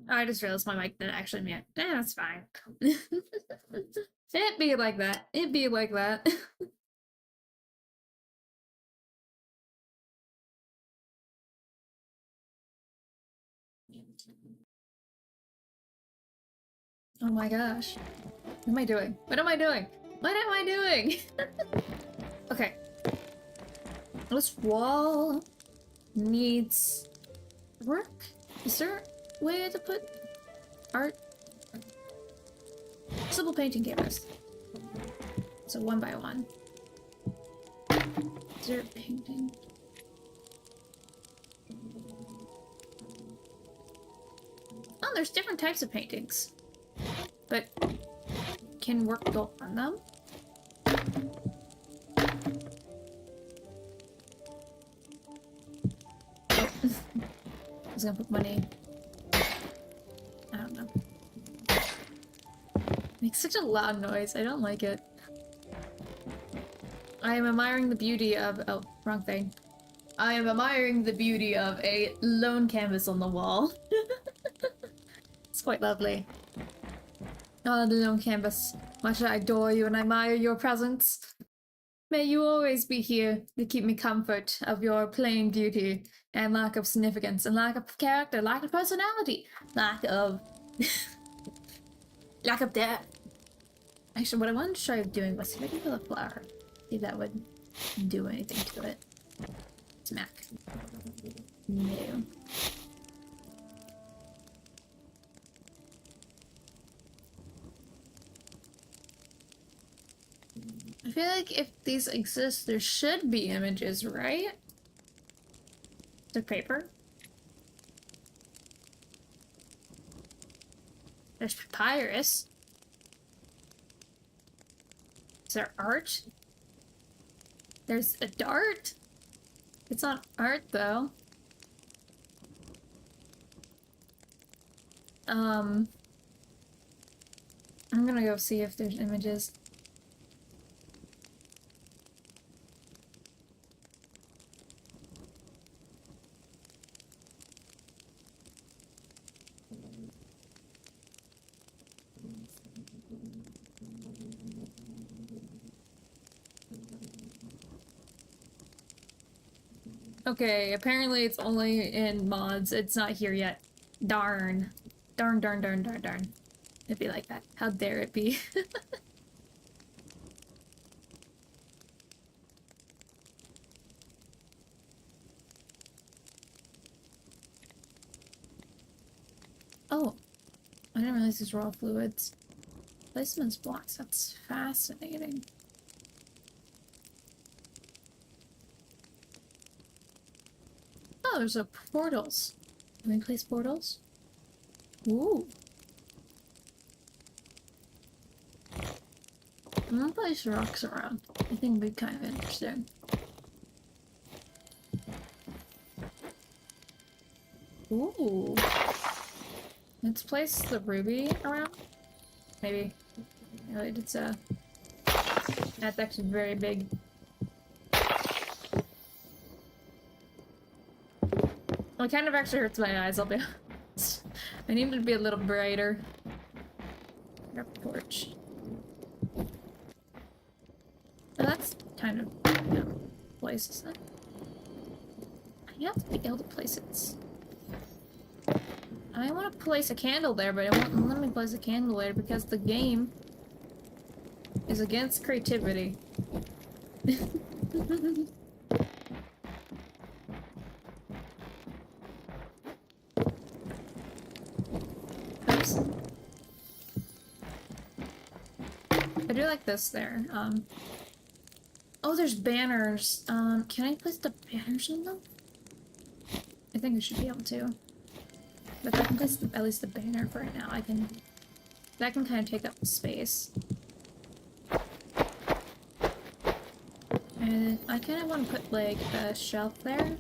I just realized my mic didn't actually mute. That's fine. It be like that. It be like that. Oh my gosh. What am I doing? What am I doing? What am I doing? Okay. This wall needs work. Is there a way to put art? Simple painting canvas. So 1 by 1. Is there a painting? Oh, there's different types of paintings. But can work go on them? I was gonna put money. I don't know. Makes such a loud noise. I don't like it. I am admiring the beauty of— oh, wrong thing. I am admiring the beauty of a lone canvas on the wall. It's quite lovely. Oh, the lone canvas. Much I adore you and admire your presence. May you always be here to keep me comfort of your plain beauty and lack of significance and lack of character, lack of personality, lack of lack of depth. Actually, what I wanted to try doing was see if I can put a flower. See if that would do anything to it. Smack. No. I feel like if these exist, there should be images, right? The paper. There's papyrus. Is there art? There's a dart? It's not art, though. I'm gonna go see if there's images. Okay, apparently it's only in mods. It's not here yet. Darn. Darn, darn, darn, darn, darn. It'd be like that. How dare it be? Oh. I didn't realize these were all fluids. Placement's blocks. That's fascinating. Oh, there's a portals. Can we place portals? Ooh. I'm gonna place rocks around. I think it'd be kind of interesting. Ooh. Let's place the ruby around. Maybe. Really, it's that's actually very big. Well, it kind of actually hurts my eyes, I'll be honest. I need it to be a little brighter. Grab a torch. Oh, that's kind of, you know, places it. You have to be able to place it. I want to place a candle there, but it won't let me place a candle there because the game is against creativity. Oops. I do like this there. Oh, there's banners. Can I place the banners in them? I think I should be able to. But I can place at least the banner for right now. That can kind of take up space. And I kind of want to put like a shelf there.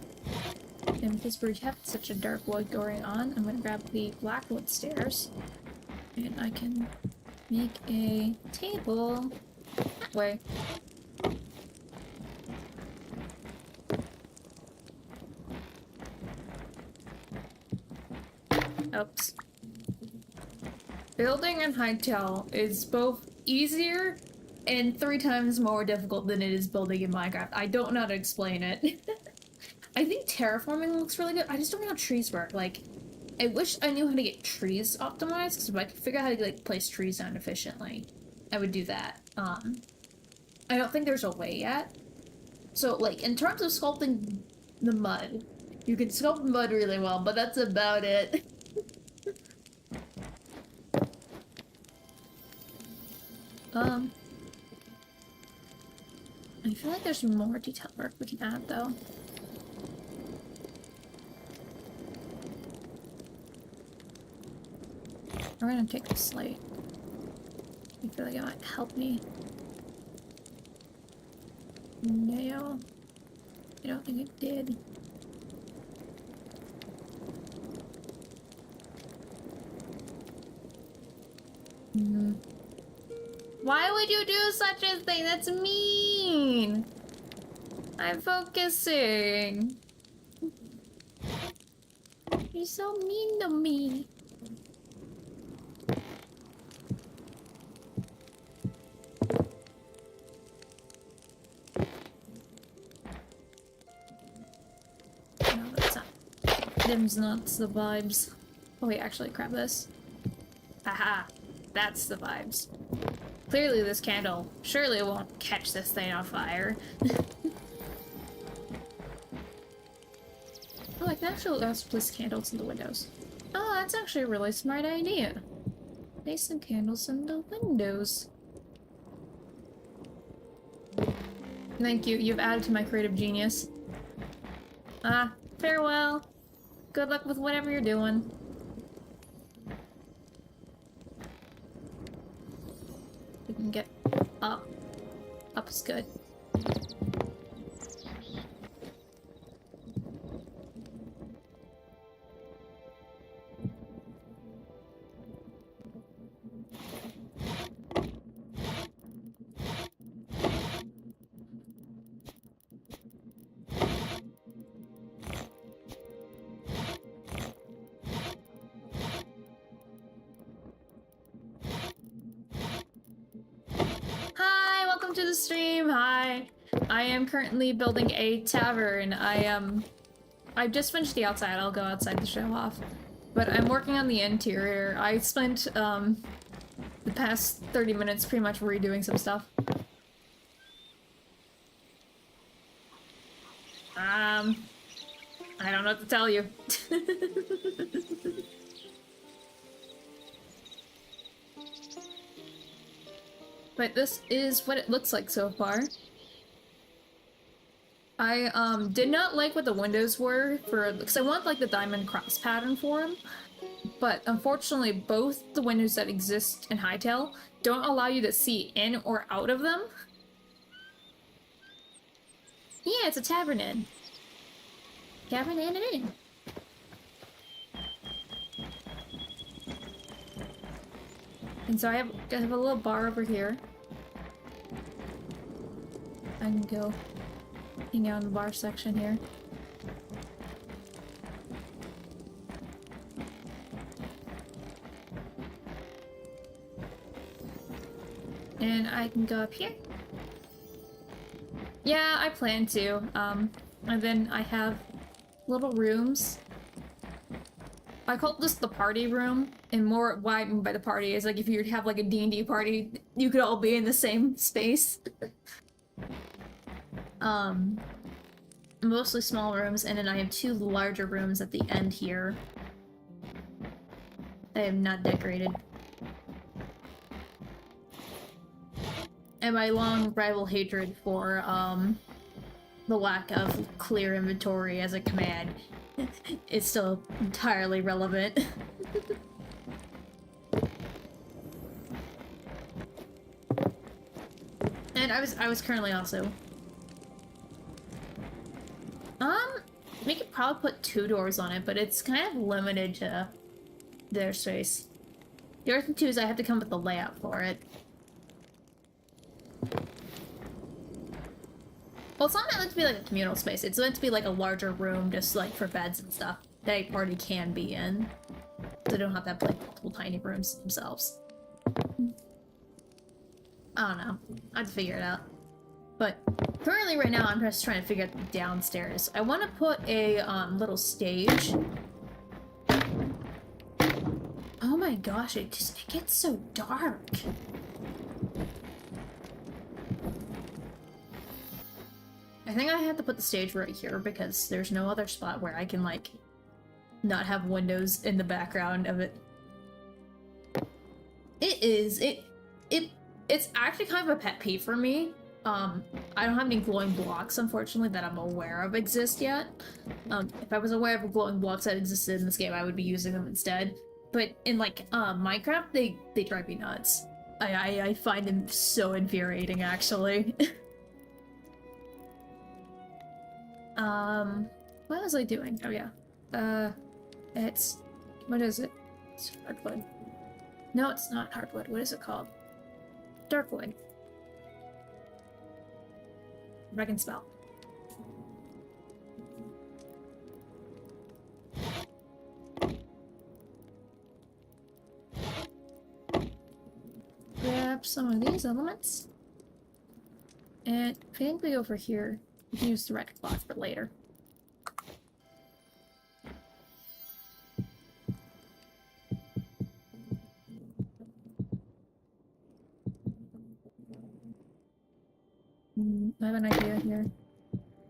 And because we have such a dark wood going on, I'm going to grab the black wood stairs. And I can make a table that way. Oops. Building in Hytale is both easier and 3 times more difficult than it is building in Minecraft. I don't know how to explain it. I think terraforming looks really good. I just don't know how trees work. Like, I wish I knew how to get trees optimized, because if I could figure out how to, like, place trees down efficiently, I would do that. I don't think there's a way yet. So, like, in terms of sculpting the mud, you can sculpt mud really well, but that's about it. I feel like there's more detail work we can add, though. I'm gonna take the slate. I feel like it might help me. No. I don't think it did. Why would you do such a thing? That's mean! I'm focusing. You're so mean to me. No, that's not. Them's not the vibes. Oh wait, actually, grab this. Haha, that's the vibes. Clearly this candle surely won't catch this thing on fire. Oh, I can actually also place candles in the windows. Oh, that's actually a really smart idea. Place some candles in the windows. Thank you, you've added to my creative genius. Farewell. Good luck with whatever you're doing. We can get up. Up is good. To the stream. Hi, I am currently building a tavern. I've just finished the outside. I'll go outside to show off, but I'm working on the interior. I spent the past 30 minutes pretty much redoing some stuff. I don't know what to tell you. But this is what it looks like so far. I did not like what the windows were for, because I want like the diamond cross pattern for them. But unfortunately, both the windows that exist in Hytale don't allow you to see in or out of them. Yeah, it's a tavern inn. Tavern inn and inn. And so I have a little bar over here. I can go hang out in the bar section here. And I can go up here. Yeah, I plan to. And then I have little rooms. I call this the party room, and more what I mean by the party is like if you have like a D&D party, you could all be in the same space. Mostly small rooms, and then I have 2 larger rooms at the end here. I have not decorated. And my long rival hatred for, the lack of clear inventory as a command is still entirely relevant. And I was currently also... we could probably put 2 doors on it, but it's kind of limited to their space. The other thing too is I have to come up with the layout for it. Well, it's not meant to be like a communal space. It's meant to be like a larger room, just like for beds and stuff that a party can be in. They don't have to have like multiple tiny rooms themselves. I don't know. I'd figure it out. But currently right now I'm just trying to figure out the downstairs. I want to put a little stage. Oh my gosh, it gets so dark. I think I have to put the stage right here because there's no other spot where I can like not have windows in the background of it. It's actually kind of a pet peeve for me. I don't have any glowing blocks, unfortunately, that I'm aware of exist yet. If I was aware of glowing blocks that existed in this game, I would be using them instead. But in, like, Minecraft, they drive me nuts. I find them so infuriating, actually. What was I doing? Oh, yeah. What is it? It's hardwood. No, it's not hardwood. What is it called? Darkwood. If I can spell. Grab some of these elements. And I think we go over here. We can use the red cloth for later. I have an idea here.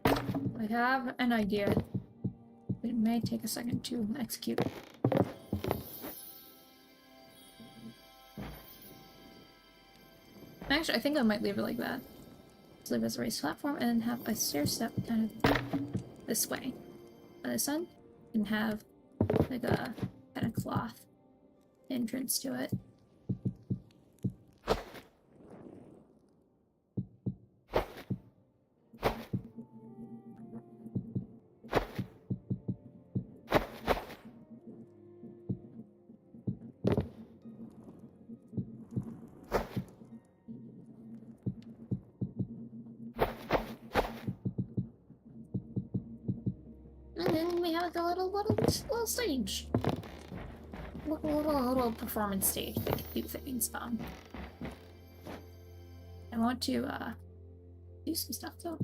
I have an idea. But it may take a second to execute. Actually, I think I might leave it like that. So leave it as a raised platform and have a stair step kind of this way. On this end, and have like a kind of cloth entrance to it. And then we have like a little stage. Little performance stage that can do things. I want to do some stuff though.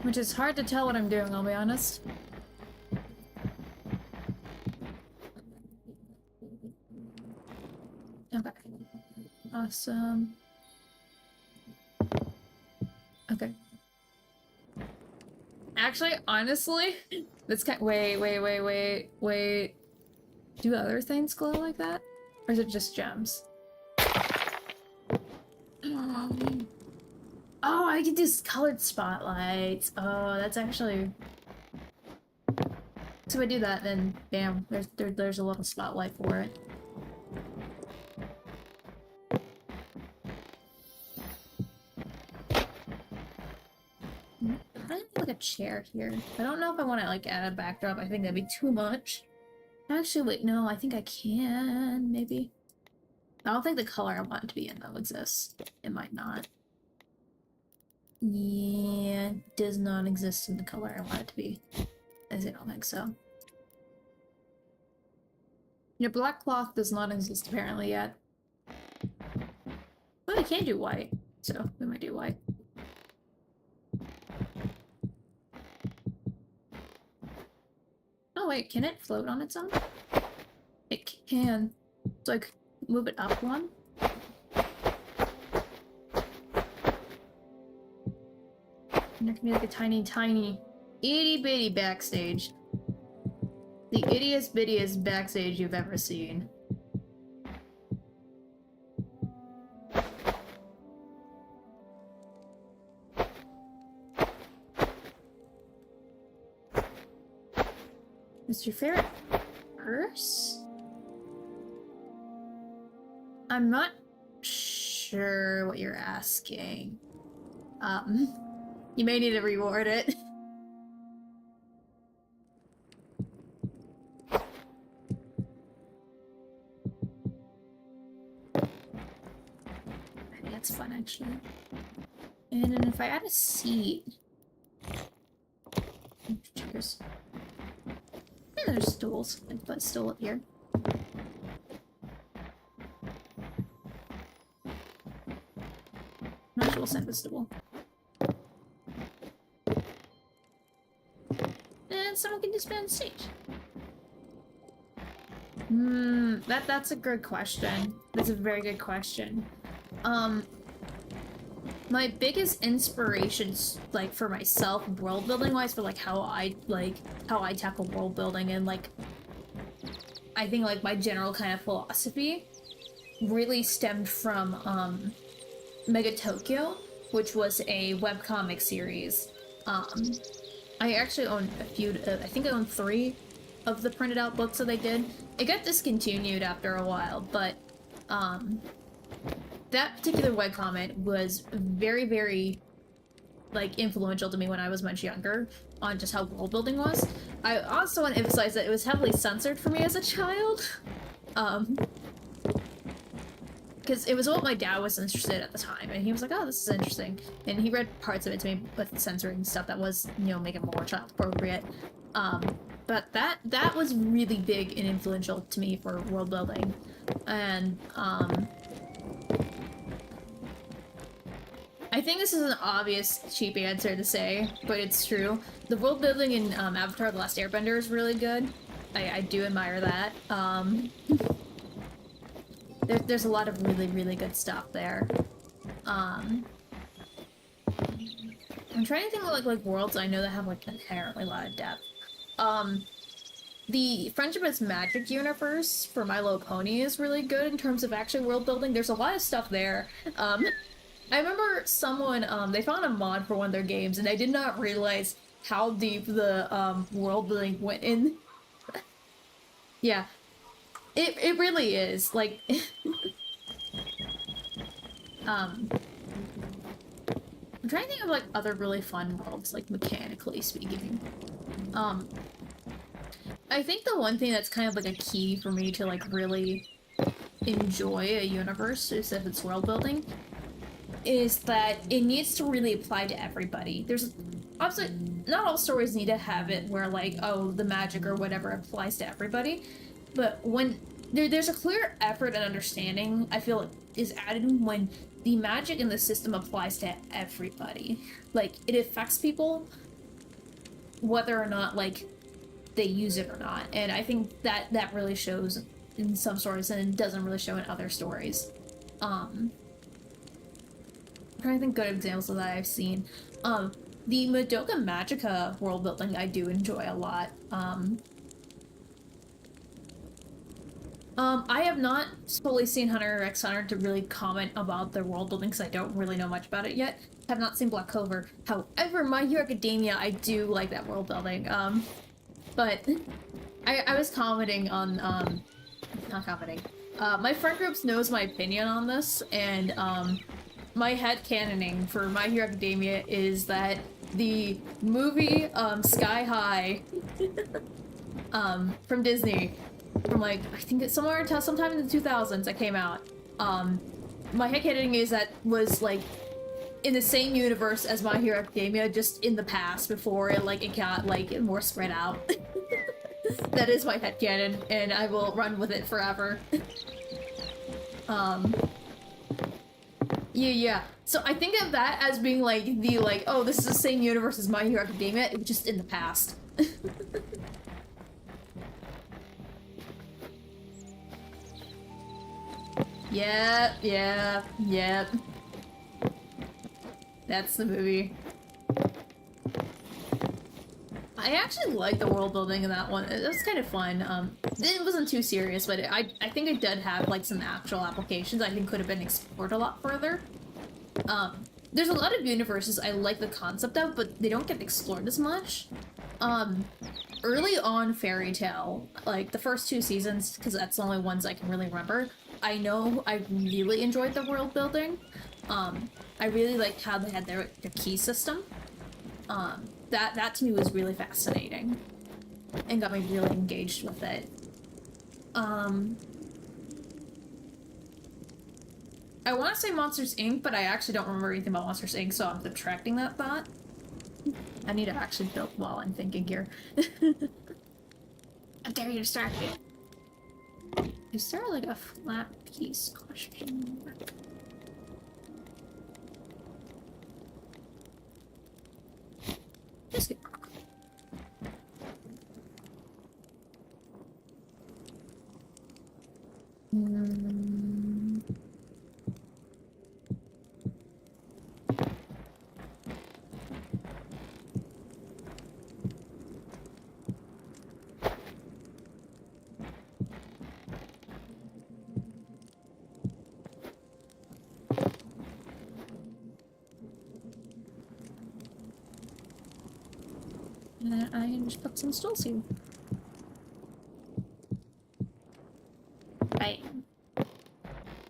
Which is hard to tell what I'm doing, I'll be honest. Okay. Awesome. Okay. Actually, honestly, that's kind. Wait. Do other things glow like that, or is it just gems? Oh, I can do colored spotlights. Oh, that's actually. So if I do that, then bam, there's a little spotlight for it. Like a chair here. I don't know if I want to like add a backdrop. I think that'd be too much. Actually, wait, no, I think I can, maybe. I don't think the color I want it to be in though exists. It might not. Yeah, it does not exist in the color I want it to be. I don't think so. Your black cloth does not exist apparently yet. But I can do white, so we might do white. Oh wait, can it float on its own? It can. So I could move it up one. And there can be like a tiny, itty bitty backstage. The ittiest bittiest backstage you've ever seen. What's your favorite purse? I'm not sure what you're asking. You may need to reward it. I think that's fun, actually. And then if I add a seat... Cheers. And there's stools. I can put a stool up here. Might as well send the stool. And someone can just be on stage. That's a good question. That's a very good question. My biggest inspirations, like, for myself, world building wise, for like how I tackle world building, and like I think like my general kind of philosophy really stemmed from Mega Tokyo, which was a webcomic series. I actually own a few, I think I own 3 of the printed out books that they did. It got discontinued after a while, but that particular webcomic was very, very, like, influential to me when I was much younger on just how world building was. I also want to emphasize that it was heavily censored for me as a child. Because it was what my dad was interested in at the time, and he was like, oh, this is interesting. And he read parts of it to me with censoring stuff that was, you know, making more child appropriate. But that was really big and influential to me for world building. And, I think this is an obvious, cheap answer to say, but it's true. The world building in Avatar: The Last Airbender is really good. I do admire that. There's a lot of really, really good stuff there. I'm trying to think of like worlds I know that have like inherently a lot of depth. The Friendship is Magic universe for My Little Pony is really good in terms of actual world building. There's a lot of stuff there. I remember someone, they found a mod for one of their games, and I did not realize how deep the, world building went in. Yeah. It really is, like, I'm trying to think of, like, other really fun worlds, like, mechanically speaking. I think the one thing that's kind of, like, a key for me to, like, really enjoy a universe, is if it's world building, is that it needs to really apply to everybody. There's obviously not all stories need to have it where like, oh, the magic or whatever applies to everybody, but when there's a clear effort and understanding I feel is added when the magic in the system applies to everybody. Like, it affects people whether or not like they use it or not, and I think that really shows in some stories and it doesn't really show in other stories. I'm trying to think good examples of that I've seen. The Madoka Magica world building I do enjoy a lot. I have not fully seen Hunter x Hunter to really comment about the world building because I don't really know much about it yet. Have not seen Black Clover. However, My Hero Academia, I do like that world building. But I was commenting on, not commenting. My friend groups knows my opinion on this, and, my headcanoning for My Hero Academia is that the movie, Sky High, from Disney, from like, I think it's sometime in the 2000s that came out, my headcanoning is that was like in the same universe as My Hero Academia, just in the past before it got like more spread out. That is my headcanon, and I will run with it forever. Yeah. So I think of that as being like the oh, this is the same universe as My Hero Academia, it was just in the past. Yep. That's the movie. I actually like the world building in that one. It was kind of fun. It wasn't too serious, but I think it did have like some actual applications I think could have been explored a lot further. There's a lot of universes I like the concept of, but they don't get explored as much. Early on Fairy Tale, like the first 2 seasons, because that's the only ones I can really remember, I know I really enjoyed the world building. I really liked how they had their key system. That to me was really fascinating and got me really engaged with it. I want to say Monsters Inc., but I actually don't remember anything about Monsters Inc., so I'm subtracting that thought. I need to actually build while I'm thinking here. How dare you distract me? Is there like a flat piece question mark? Just and then I can just put some stools here. Right.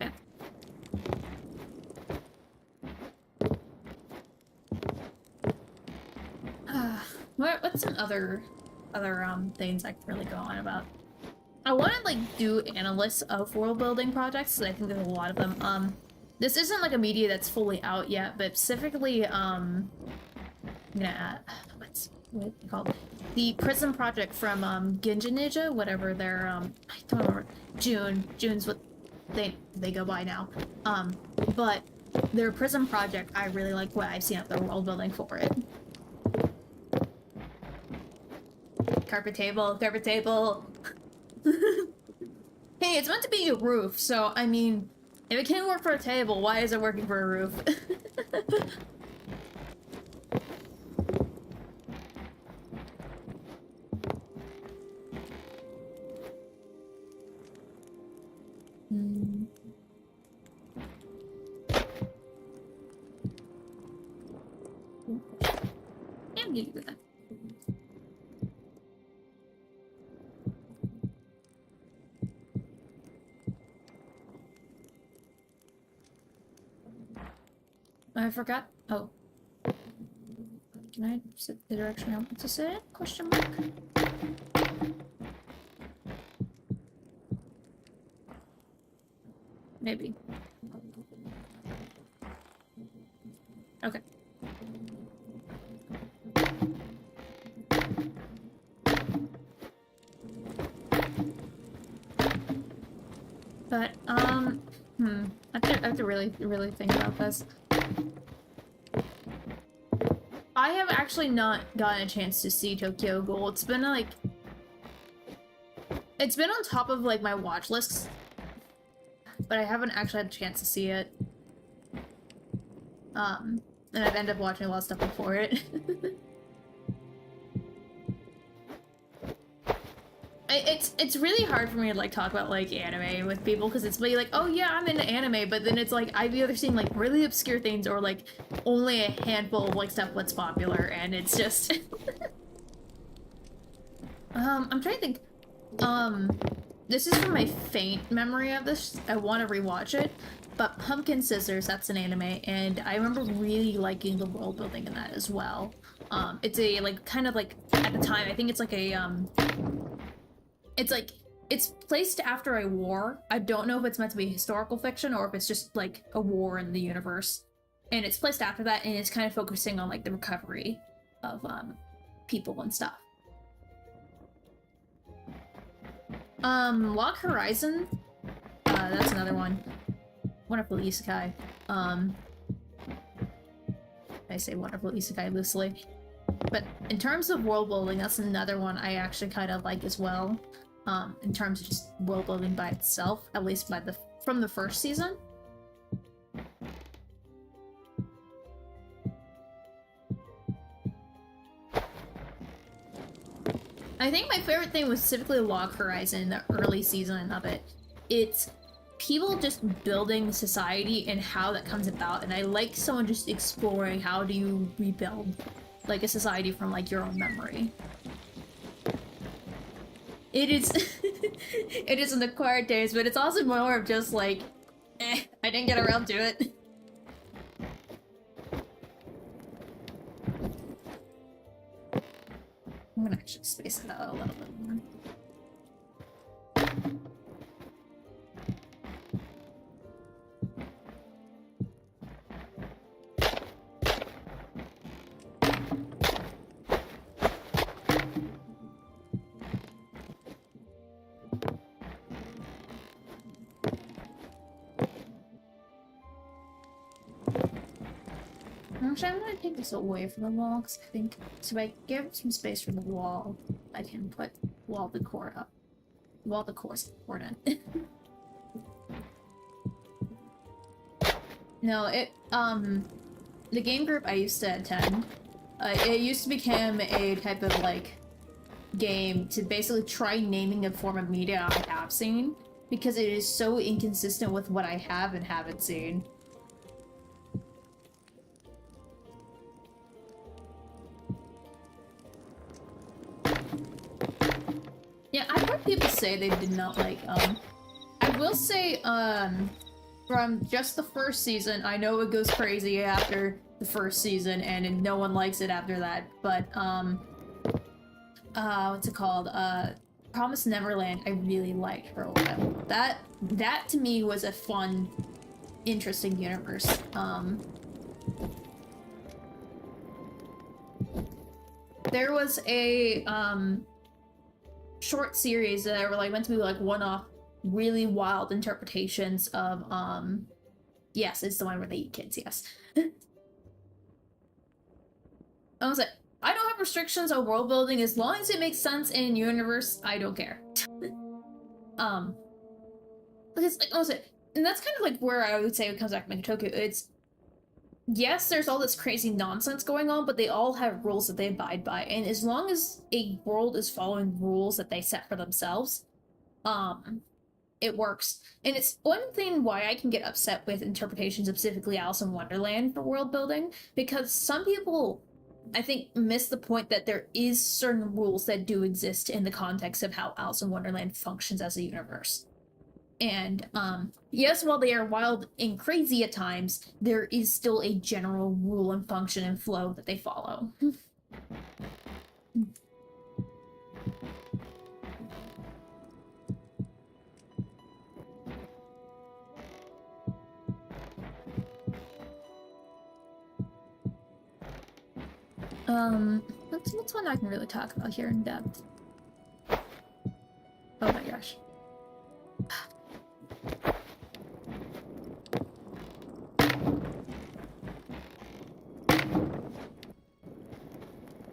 Yeah. What's some other things I can really go on about? I want to like do analysts of world building projects, because I think there's a lot of them. This isn't like a media that's fully out yet, but specifically, I'm gonna add, what it called? The Prism project from Ginja Ninja, whatever their I don't remember. June's what they go by now. But their Prism project, I really like what I've seen of their world building for it. Carpet table, carpet table. Hey, it's meant to be a roof, so I mean, if it can't work for a table, why is it working for a roof? Yeah, I'm gonna do that. I forgot. Oh. Can I set the direction I want to set it? Question mark. Maybe. Okay. But, I have to really think about this. I have actually not gotten a chance to see Tokyo Ghoul. It's been like... It's been on top of like my watch lists, but I haven't actually had a chance to see it. And I've ended up watching a lot of stuff before it. It's really hard for me to like talk about like anime with people, because it's like, oh yeah, I'm into anime, but then it's like I've either seen like really obscure things or like only a handful of like stuff that's popular, and it's just I'm trying to think. This is from my faint memory of this. I want to rewatch it, but Pumpkin Scissors, that's an anime, and I remember really liking the world building in that as well. It's a like kind of like at the time, I think it's like a it's like, it's placed after a war. I don't know if it's meant to be historical fiction or if it's just like a war in the universe. And it's placed after that, and it's kind of focusing on like the recovery of people and stuff. Log Horizon, that's another one. Wonderful Isekai. I say wonderful Isekai loosely. But in terms of world building, that's another one I actually kind of like as well. In terms of just world building by itself, at least by from the first season. I think my favorite thing was specifically Log Horizon, the early season of it. It's people just building society and how that comes about, and I like someone just exploring how do you rebuild like a society from like your own memory. It is it is in the quiet days, but it's also more of just like, I didn't get around to it. I'm gonna actually space it out a little bit more. Actually, I'm gonna take this away from the wall, because I think so I give some space from the wall, I can put wall decor up. Wall decor is important. No, the game group I used to attend, it used to become a type of, like, game to basically try naming a form of media I have seen, because it is so inconsistent with what I have and haven't seen. Yeah, I've heard people say they did not like, I will say, from just the first season, I know it goes crazy after the first season, and no one likes it after that, but, what's it called? Promised Neverland I really liked for a while. That to me was a fun, interesting universe. There was a, short series that were like meant to be like one-off, really wild interpretations of, yes, it's the one where they eat kids, yes. I was like, I don't have restrictions on world building as long as it makes sense in universe. I don't care. Because like, also, and that's kind of like where I would say it comes back to Tokyo. It's yes, there's all this crazy nonsense going on, but they all have rules that they abide by, and as long as a world is following rules that they set for themselves, it works. And it's one thing why I can get upset with interpretations of specifically Alice in Wonderland for world building, because some people, I think, miss the point that there is certain rules that do exist in the context of how Alice in Wonderland functions as a universe. And, yes, while they are wild and crazy at times, there is still a general rule and function and flow that they follow. What's one I can really talk about here in depth? Oh my gosh.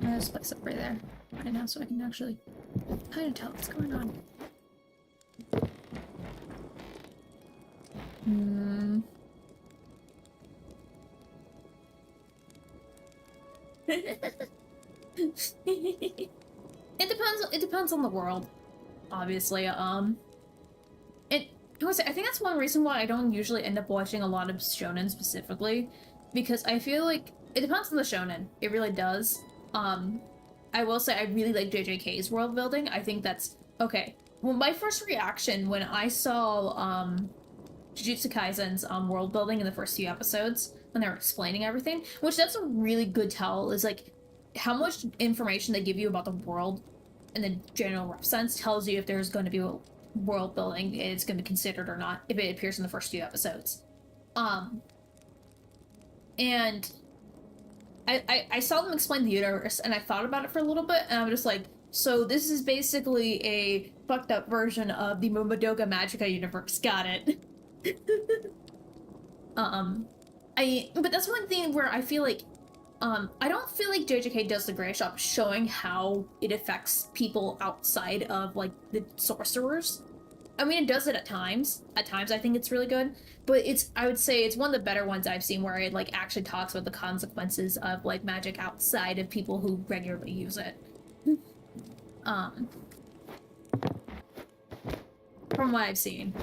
Let's place up right there right now so I can actually kind of tell what's going on. It depends on the world, obviously. I think that's one reason why I don't usually end up watching a lot of shonen specifically, because I feel like it depends on the shonen. It really does. I will say I really like JJK's world building. I think that's okay. Well, my first reaction when I saw Jujutsu Kaisen's world building in the first few episodes, when they were explaining everything, which that's a really good tell, is like how much information they give you about the world in the general rough sense tells you if there's going to be a world building it's going to be considered or not if it appears in the first few episodes. And I saw them explain the universe, and I thought about it for a little bit, and I'm just like, so this is basically a fucked up version of the Momodoga Magica universe. Got it. But that's one thing where I feel like, I don't feel like JJK does the greatest job showing how it affects people outside of, like, the sorcerers. I mean, it does it at times. At times, I think it's really good. But I would say it's one of the better ones I've seen where it, like, actually talks about the consequences of, like, magic outside of people who regularly use it. From what I've seen.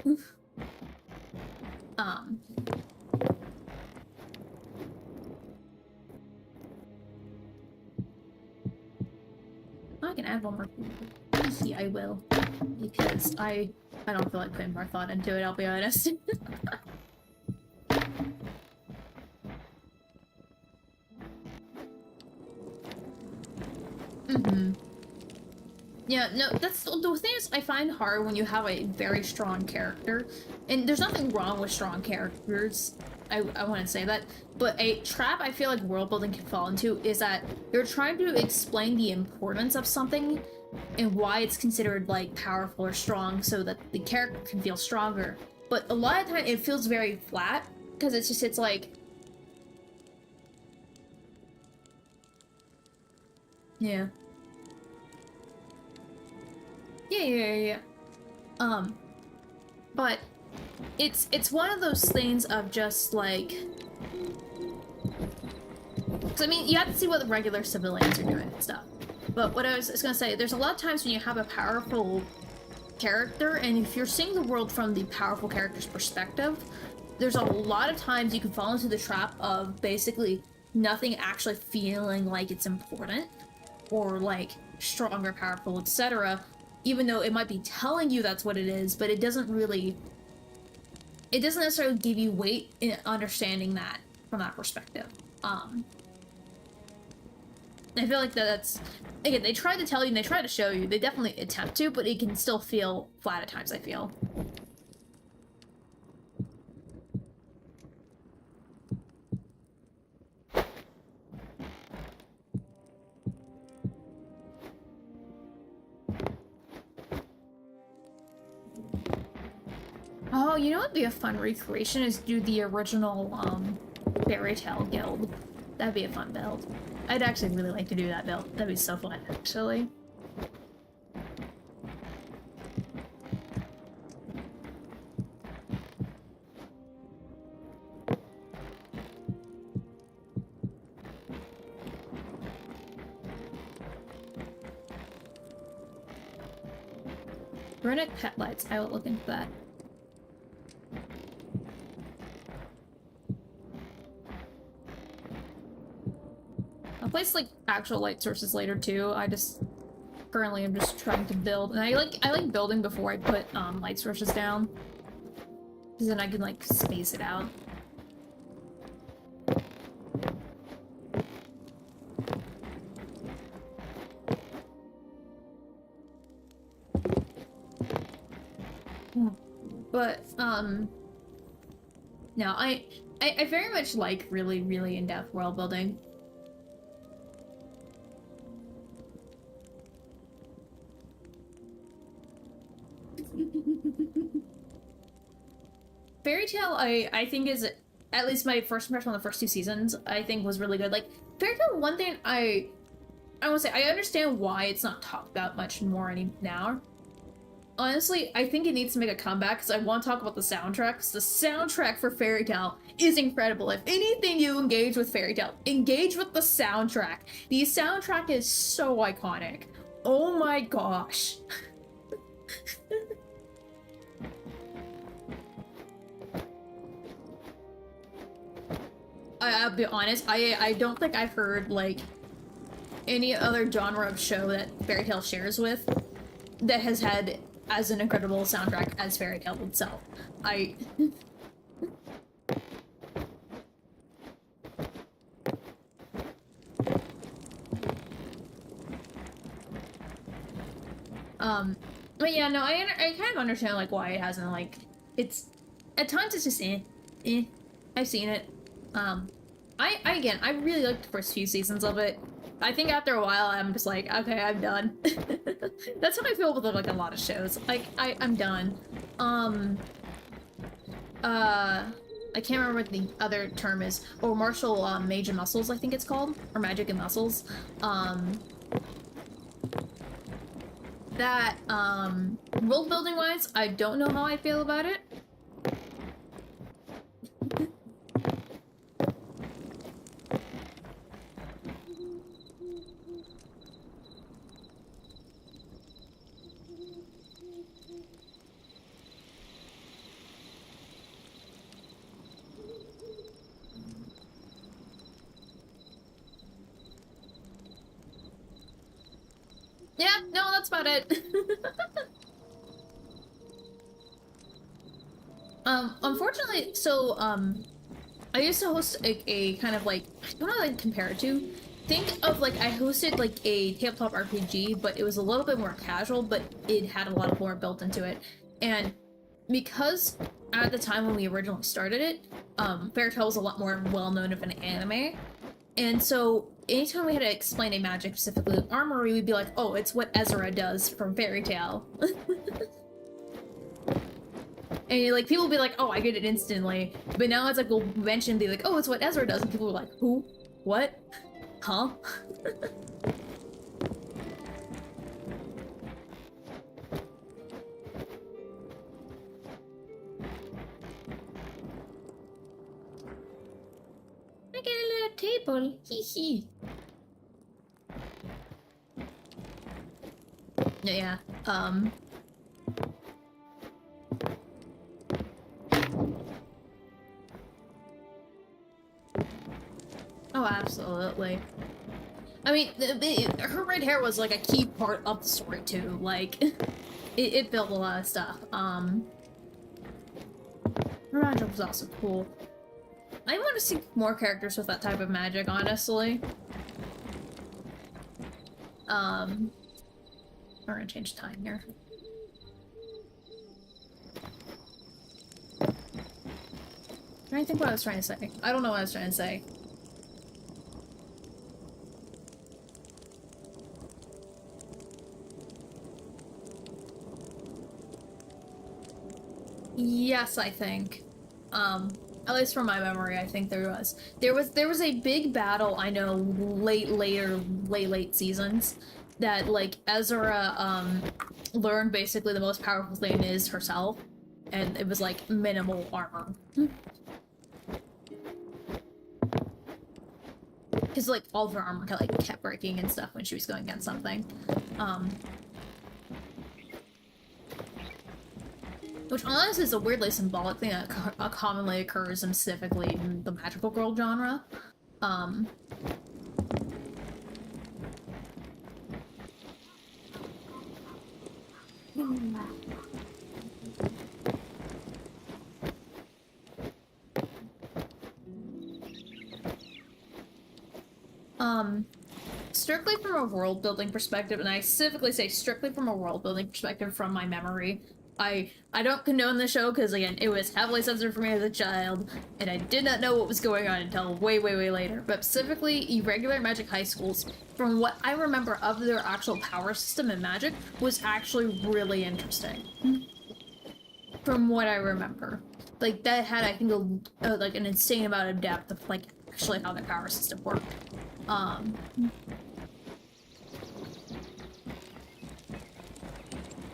I can add one more. Yeah, I will. Because I don't feel like putting more thought into it, I'll be honest. Yeah, no, that's the thing is I find hard when you have a very strong character, and there's nothing wrong with strong characters, I wouldn't say that, but a trap I feel like world building can fall into is that you're trying to explain the importance of something and why it's considered, like, powerful or strong so that the character can feel stronger, but a lot of time it feels very flat, because it's like, Yeah. Yeah. But it's one of those things of just like, because I mean, you have to see what the regular civilians are doing and stuff. But what I was gonna say, there's a lot of times when you have a powerful character, and if you're seeing the world from the powerful character's perspective, there's a lot of times you can fall into the trap of basically nothing actually feeling like it's important, or like strong or powerful, etc. Even though it might be telling you that's what it is, but it doesn't necessarily give you weight in understanding that from that perspective. I feel like that's, again, they try to tell you and they try to show you, they definitely attempt to, but it can still feel flat at times, I feel. Oh, you know what would be a fun recreation is do the original, Fairy Tale guild. That'd be a fun build. I'd actually really like to do that build. That'd be so fun, actually. Runic pet lights. I will look into that. I'll place like actual light sources later too. Currently I'm just trying to build, and I like building before I put light sources down, because then I can like space it out. But no, I very much like really in-depth world building. Fairy Tale, I think is, at least my first impression on the first two seasons, I think was really good. Like, Fairy Tale, one thing I want to say, I understand why it's not talked about much more now. Honestly, I think it needs to make a comeback, because I want to talk about the soundtrack, because the soundtrack for Fairy Tale is incredible. If anything you engage with Fairy Tale, engage with the soundtrack. The soundtrack is so iconic. Oh my gosh. I'll be honest, I don't think I've heard, like, any other genre of show that Fairy Tale shares with that has had as an incredible soundtrack as Fairy Tale itself. But yeah, no, I kind of understand, like, why it hasn't, like, at times it's just, I've seen it. Again, I really liked the first few seasons of it. I think after a while, I'm just like, okay, I'm done. That's how I feel with, like, a lot of shows. Like, I'm done. I can't remember what the other term is. Or Martial, Mage and Muscles, I think it's called. Or Magic and Muscles. World building wise, I don't know how I feel about it. Yeah, no, that's about it. Unfortunately, so, I used to host a kind of like, I don't know how to compare it to. Think of like, I hosted like a tabletop RPG, but it was a little bit more casual, but it had a lot of lore built into it. And because at the time when we originally started it, Fairy Tail was a lot more well-known of an anime. And so anytime we had to explain a magic, specifically armory, we'd be like, oh, it's what Ezra does from Fairy Tail. And like people will be like, oh, I get it instantly. But now it's like we'll mention, be like, oh, it's what Ezra does, and people are like, who? What? Huh? a table. Hee hee. Yeah, oh, absolutely. I mean, her red hair was, like, a key part of the story, too. Like, it built a lot of stuff. Her magic was also cool. I want to see more characters with that type of magic, honestly. We're gonna change time here. I think what I was trying to say. I don't know what I was trying to say. Yes, I think. At least from my memory, I think there was. There was a big battle, I know, late seasons, that, like, Ezra, learned basically the most powerful thing is herself, and it was, like, minimal armor. Because, like, all of her armor, like, kept breaking and stuff when she was going against something. Which honestly is a weirdly symbolic thing that commonly occurs specifically in the magical girl genre. Strictly from a world building perspective, and I specifically say strictly from a world building perspective from my memory, I don't condone the show because, again, it was heavily censored for me as a child, and I did not know what was going on until way later. But specifically, irregular magic high schools, from what I remember of their actual power system and magic, was actually really interesting. From what I remember. Like, that had, I think, like, an insane amount of depth of, like, actually how their power system worked.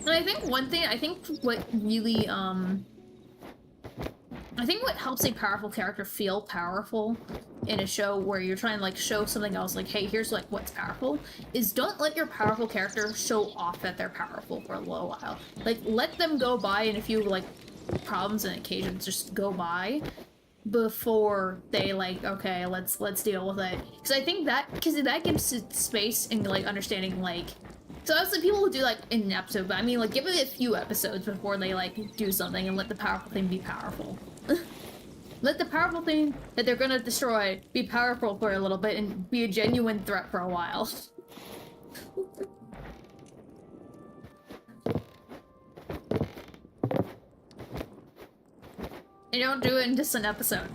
And I think one thing, I think what really, I think what helps a powerful character feel powerful in a show where you're trying to, like, show something else, like, hey, here's, like, what's powerful, is don't let your powerful character show off that they're powerful for a little while. Like, let them go by, and a few, like, problems and occasions just go by before they, like, okay, let's deal with it. Because I think that gives it space and, like, understanding, like, so obviously people will do, like, in an episode, but I mean, like, give it a few episodes before they, like, do something and let the powerful thing be powerful. Let the powerful thing that they're gonna destroy be powerful for a little bit and be a genuine threat for a while. And don't do it in just an episode.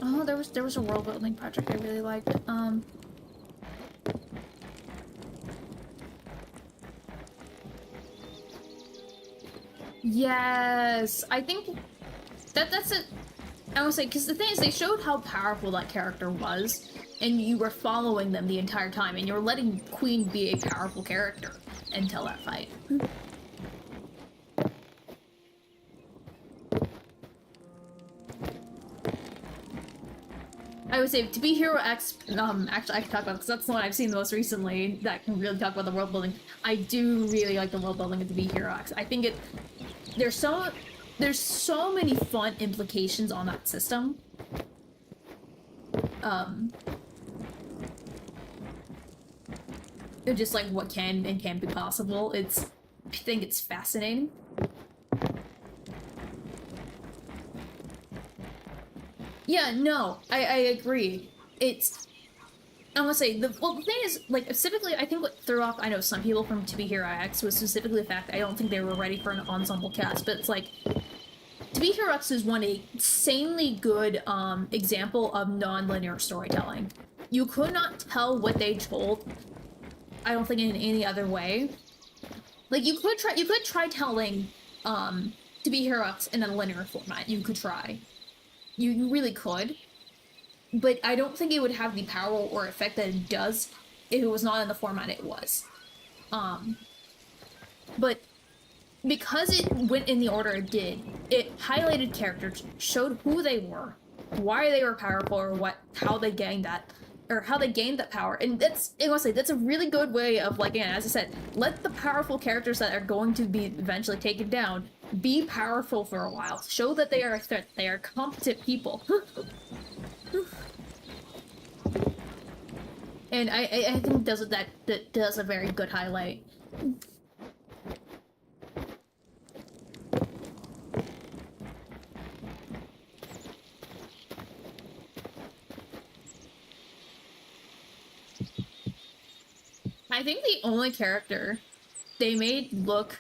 Oh, there was a world building project I really liked. Yes, I think that's it. I would say, because the thing is, they showed how powerful that character was, and you were following them the entire time, and you were letting Queen be a powerful character until that fight. I would say, to be Hero X, actually I can talk about, because that's the one I've seen the most recently that can really talk about the world building. I do really like the world building of To Be Hero X. I think there's so many fun implications on that system. Just like what can and can't be possible. I think it's fascinating. Yeah, no, I agree. I want to say, the thing is, like, specifically, I think what threw off, I know, some people from To Be Hero X was specifically the fact that I don't think they were ready for an ensemble cast, but it's like, To Be Hero X is one insanely good, example of non-linear storytelling. You could not tell what they told, I don't think, in any other way. Like, you could try telling, To Be Hero X in a linear format. You could try. You really could. But I don't think it would have the power or effect that it does if it was not in the format it was. But because it went in the order it did, it highlighted characters, showed who they were, why they were powerful, or how they gained that, or how they gained that power. And that's, I want to say, that's a really good way of, like, again, as I said, let the powerful characters that are going to be eventually taken down be powerful for a while. Show that they are a threat. They are competent people. And I think that does a very good highlight. I think the only character they made look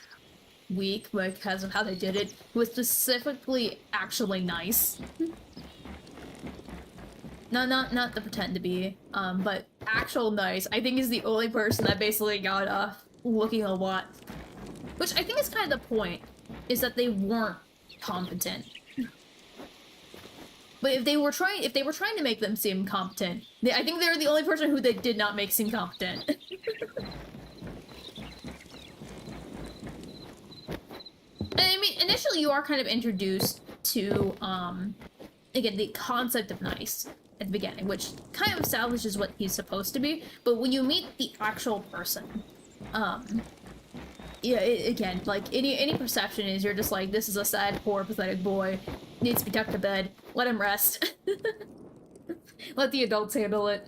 weak because of how they did it was specifically actually nice. No, not the pretend to be, but actual nice, I think is the only person that basically got looking a lot. Which I think is kind of the point, is that they weren't competent. But if they were trying to make them seem competent, I think they're the only person who they did not make seem competent. And I mean, initially you are kind of introduced to, again, the concept of nice at the beginning, which kind of establishes what he's supposed to be, but when you meet the actual person, yeah, again, like, any perception is you're just like, this is a sad, poor, pathetic boy, needs to be tucked to bed, let him rest. Let the adults handle it.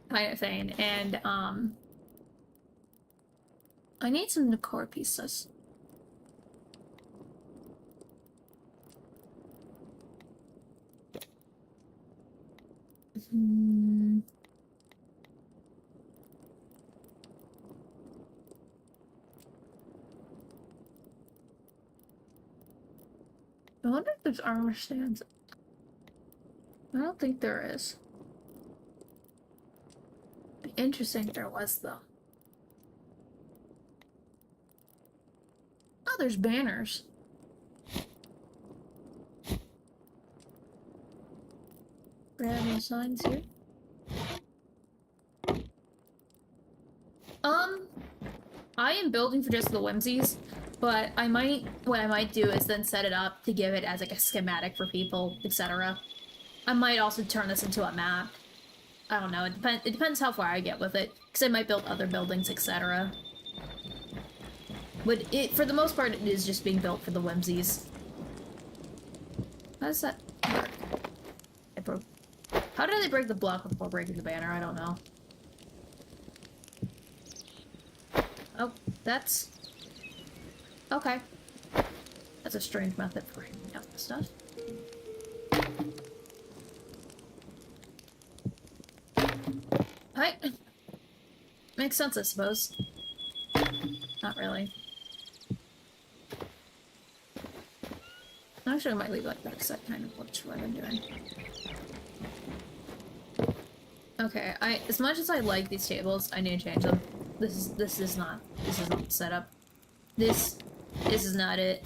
Kind of thing, and, I need some decor pieces. I wonder if there's armor stands. I don't think there is. Be interesting if there was, though. Oh, there's banners. Grab any signs here. I am building for just the Whimsies, but what I might do is then set it up to give it as like a schematic for people, etc. I might also turn this into a map. I don't know, it depends how far I get with it, because I might build other buildings, etc. But for the most part, it is just being built for the Whimsies. How does that work? How did they break the block before breaking the banner? I don't know. Oh, that's... okay. That's a strange method for hanging up the stuff. Hi. Makes sense, I suppose. Not really. Actually, I might leave it like that because that kind of looks what I'm doing. Okay, as much as I like these tables, I need to change them. This is not the setup. This is not it.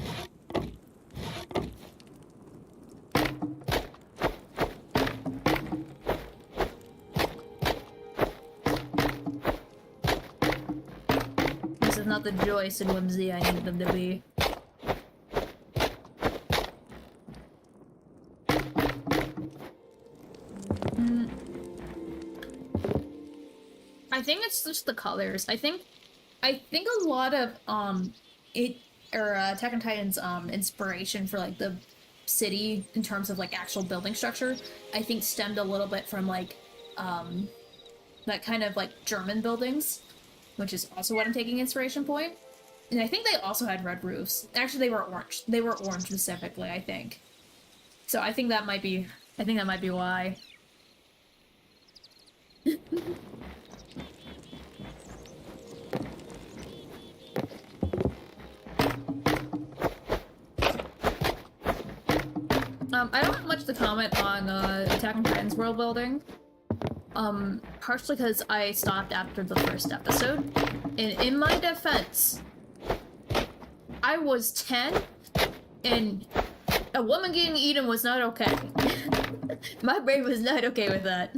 This is not the Joyce and Whimsy I need them to be. I think it's just the colors. I think a lot of Attack on Titan's inspiration for like the city in terms of like actual building structure, I think stemmed a little bit from like that kind of like German buildings, which is also what I'm taking inspiration point. And I think they also had red roofs. Actually, they were orange. They were orange specifically, I think. So I think that might be why. I don't have much to comment on Attack on Titan's world building. Partially because I stopped after the first episode. And in my defense, I was 10, and a woman getting eaten was not okay. My brain was not okay with that.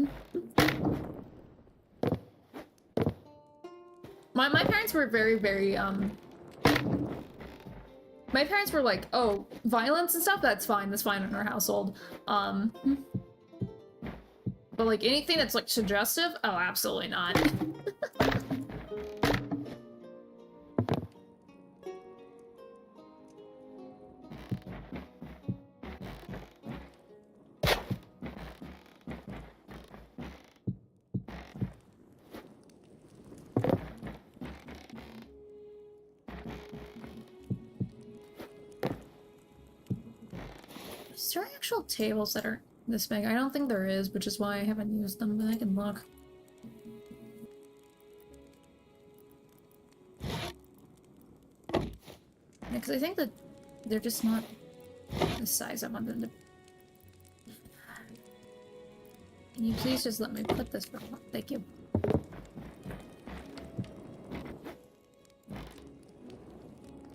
My parents were very, very, my parents were like, oh, violence and stuff, that's fine in our household. But like anything that's like suggestive, oh, absolutely not. Is there actual tables that are this big? I don't think there is, which is why I haven't used them, but I can look. Yeah, because I think that they're just not the size I want them to. Can you please just let me put this for one? Thank you.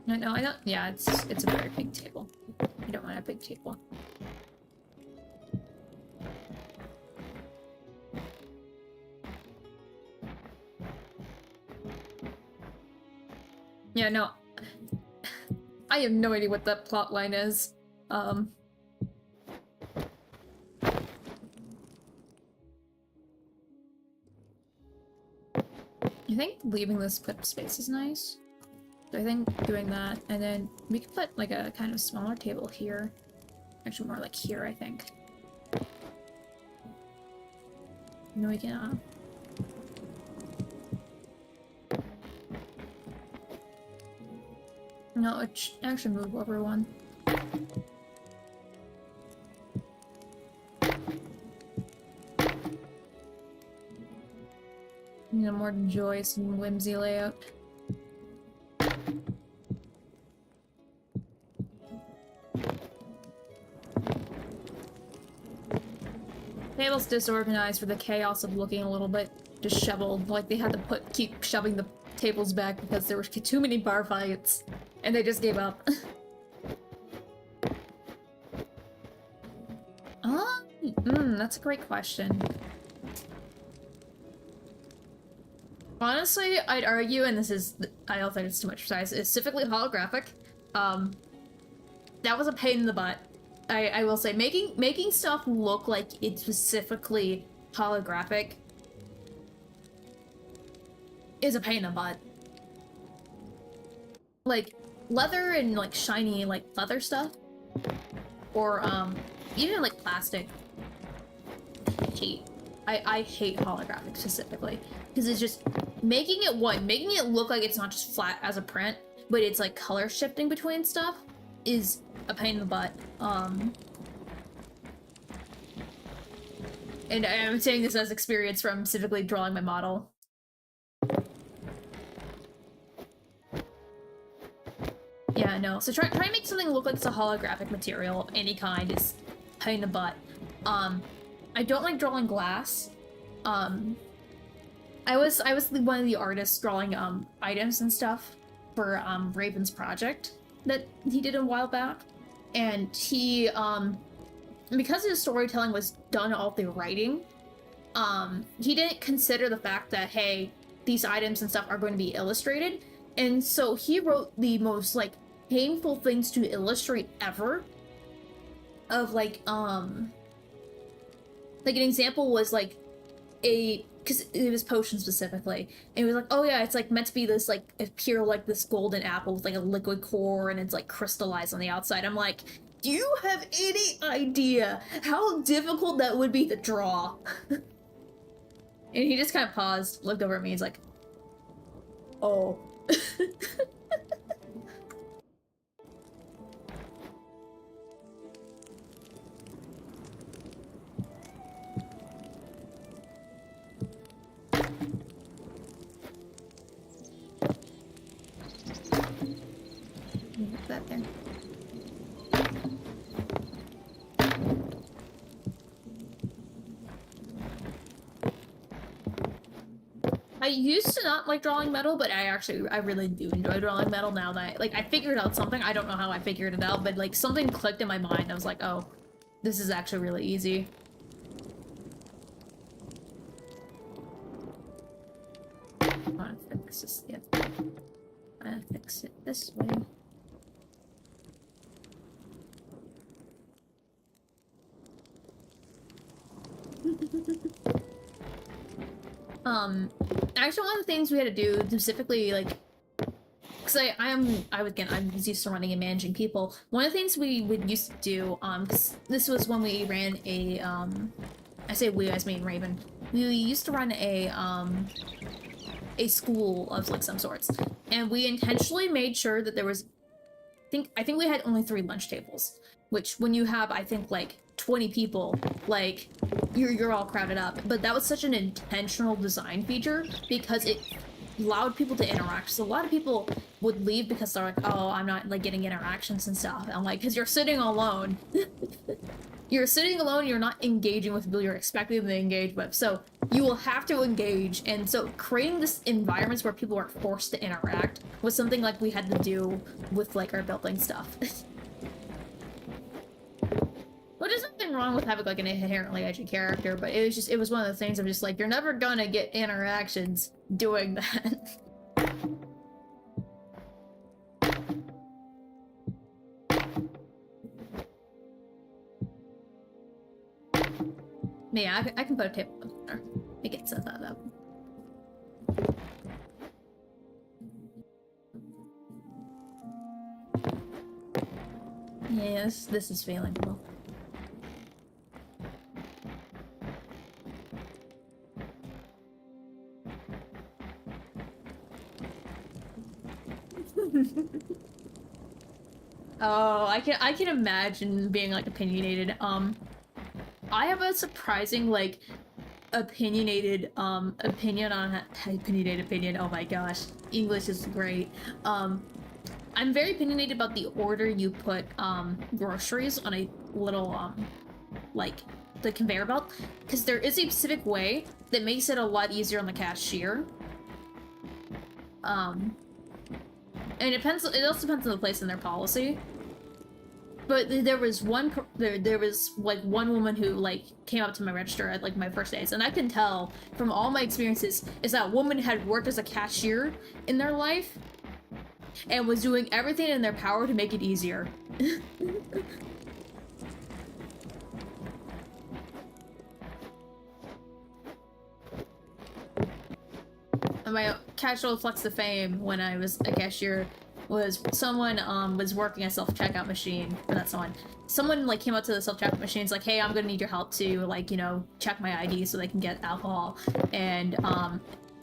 No, I don't. Yeah, it's a very big table. You don't want a big table. Yeah, no. I have no idea what that plot line is. I think leaving this clip space is nice. So I think doing that, and then we could put like a kind of smaller table here. Actually, more like here, I think. And then we can, no, actually move over one. Need a more joyous and whimsy layout. Table's disorganized for the chaos of looking a little bit disheveled, like they had to keep shoving the tables back because there were too many bar fights, and they just gave up. That's a great question. Honestly, I'd argue, and I don't think it's too much size, it's specifically holographic. That was a pain in the butt. I will say, making stuff look like it's specifically holographic is a pain in the butt. Like, leather and, like, shiny, like, leather stuff. Or, even, like, plastic. I hate holographic specifically. Because it's just, making it look like it's not just flat as a print, but it's, like, color shifting between stuff is a pain in the butt. And I'm saying this as experience from specifically drawing my model. Yeah, no. So try to make something look like it's a holographic material of any kind is a pain in the butt. I don't like drawing glass. I was one of the artists drawing items and stuff for Raven's project that he did a while back. And he, because his storytelling was done off the writing, he didn't consider the fact that, hey, these items and stuff are going to be illustrated. And so he wrote the most, like, painful things to illustrate ever. Of, like an example was, like, because it was potion specifically, and it was like, oh yeah, it's like meant to be this like appear like this golden apple with like a liquid core, and it's like crystallized on the outside. I'm like, do you have any idea how difficult that would be to draw? And he just kind of paused, looked over at me, he's like, oh. Put that there. I used to not like drawing metal, but I really do enjoy drawing metal now that I figured out something. I don't know how I figured it out, but like something clicked in my mind. I was like, oh, this is actually really easy. fix this. Yep. I'm gonna fix it this way. Actually, one of the things we had to do specifically, like, because I'm used to running and managing people. One of the things we would used to do, cause this was when we ran a, I say we, as me and Raven. We used to run a school of, like, some sorts. And we intentionally made sure that there was, I think we had only 3 lunch tables. Which, when you have, I think, like, 20 people, like, you're all crowded up. But that was such an intentional design feature because it allowed people to interact. So a lot of people would leave because they're like, oh, I'm not, like, getting interactions and stuff. And I'm like, because you're sitting alone. You're sitting alone, you're not engaging with people you're expecting them to engage with. So you will have to engage. And so creating this environments where people are forced to interact was something like we had to do with, like, our building stuff. Well, there's nothing wrong with having, like, an inherently edgy character, but it was one of the things I'm just like, you're never gonna get interactions doing that. Yeah, I can put a table up there. We can set that up. Yes, this is feeling cool. Oh, I can imagine being, like, opinionated. I have a surprising, like, opinionated opinion on opinionated opinion. Oh my gosh, English is great. I'm very opinionated about the order you put groceries on a little like the conveyor belt, because there is a specific way that makes it a lot easier on the cashier. And it also depends on the place in their policy. But there was there was like one woman who, like, came up to my register at, like, my first days, and I can tell from all my experiences is that woman had worked as a cashier in their life and was doing everything in their power to make it easier. And my casual flex of fame when I was a cashier was someone was working a self-checkout machine for that someone like came up to the self-checkout machines like, hey, I'm gonna need your help to, like, you know, check my ID so they can get alcohol, and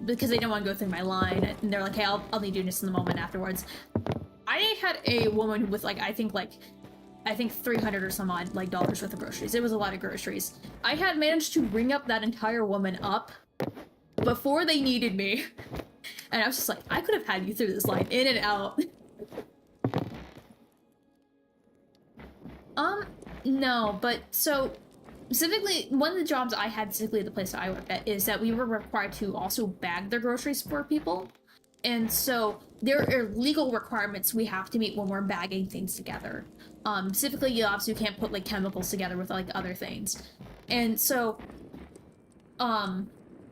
because they didn't want to go through my line, and they're like, hey, I'll need you just in the moment afterwards. I had a woman with, like, I think 300 or some odd, like, dollars worth of groceries. It was a lot of groceries. I had managed to ring up that entire woman up before they needed me. And I was just like, I could have had you through this line, in and out. No, but so, specifically, one of the jobs I had specifically at the place that I worked at is that we were required to also bag their groceries for people. And so, there are legal requirements we have to meet when we're bagging things together. Specifically, you obviously can't put, like, chemicals together with, like, other things. And so,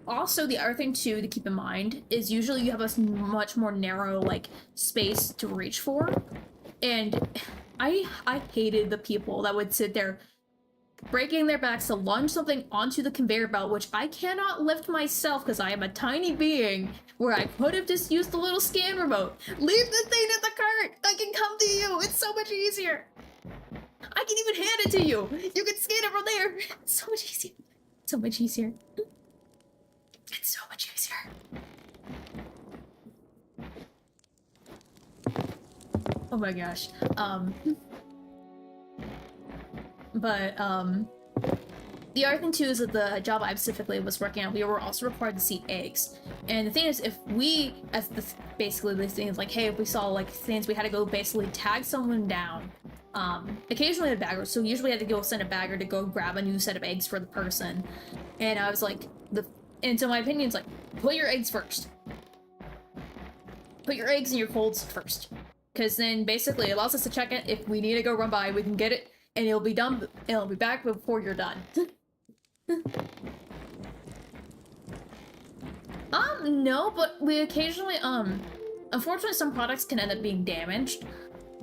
also, the other thing, too, to keep in mind is usually you have a much more narrow, like, space to reach for. And I hated the people that would sit there breaking their backs to lunge something onto the conveyor belt, which I cannot lift myself because I am a tiny being, where I could have just used the little scan remote. Leave the thing in the cart! I can come to you! It's so much easier! I can even hand it to you! You can scan it from there! It's so much easier. So much easier. It's so much easier. Oh my gosh. The other thing too is that the job I specifically was working on, we were also required to see eggs. And the thing is, if we, as basically this thing is like, hey, if we saw, like, things, we had to go basically tag someone down. Occasionally a bagger, so usually we had to go send a bagger to go grab a new set of eggs for the person. And I was like, and so my opinion is like, put your eggs first. Put your eggs and your colds first. Because then basically it allows us to check it. If we need to go run by, we can get it, and it'll be done, and it'll be back before you're done. No, but we occasionally, unfortunately some products can end up being damaged.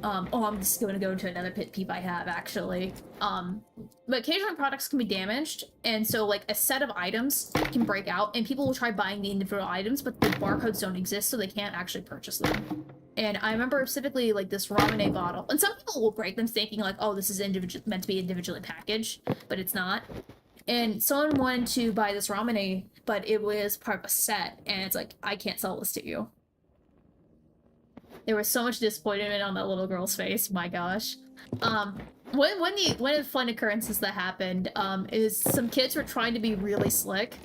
Oh, I'm just gonna go into another pet peeve I have, actually. But occasionally products can be damaged, and so, like, a set of items can break out, and people will try buying the individual items, but the barcodes don't exist, so they can't actually purchase them. And I remember specifically, like, this ramen bottle, and some people will break them thinking, like, oh, this is meant to be individually packaged, but it's not. And someone wanted to buy this ramen, but it was part of a set, and it's like, I can't sell this to you. There was so much disappointment on that little girl's face. My gosh. One of the fun occurrences that happened is some kids were trying to be really slick,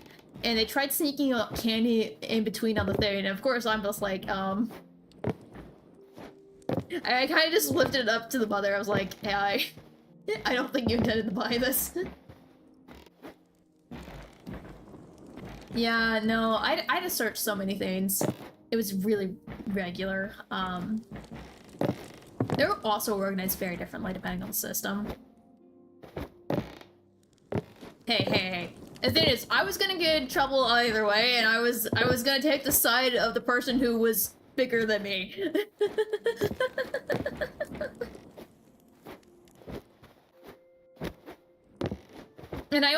and they tried sneaking up candy in between on the thing. And of course, I'm just like, I kind of just lifted it up to the mother. I was like, hey, I don't think you intended to buy this. Yeah, no, I just searched so many things. It was really regular. They were also organized very differently depending on the system. Hey. The thing is, I was gonna get in trouble either way, and I was gonna take the side of the person who was bigger than me. And I've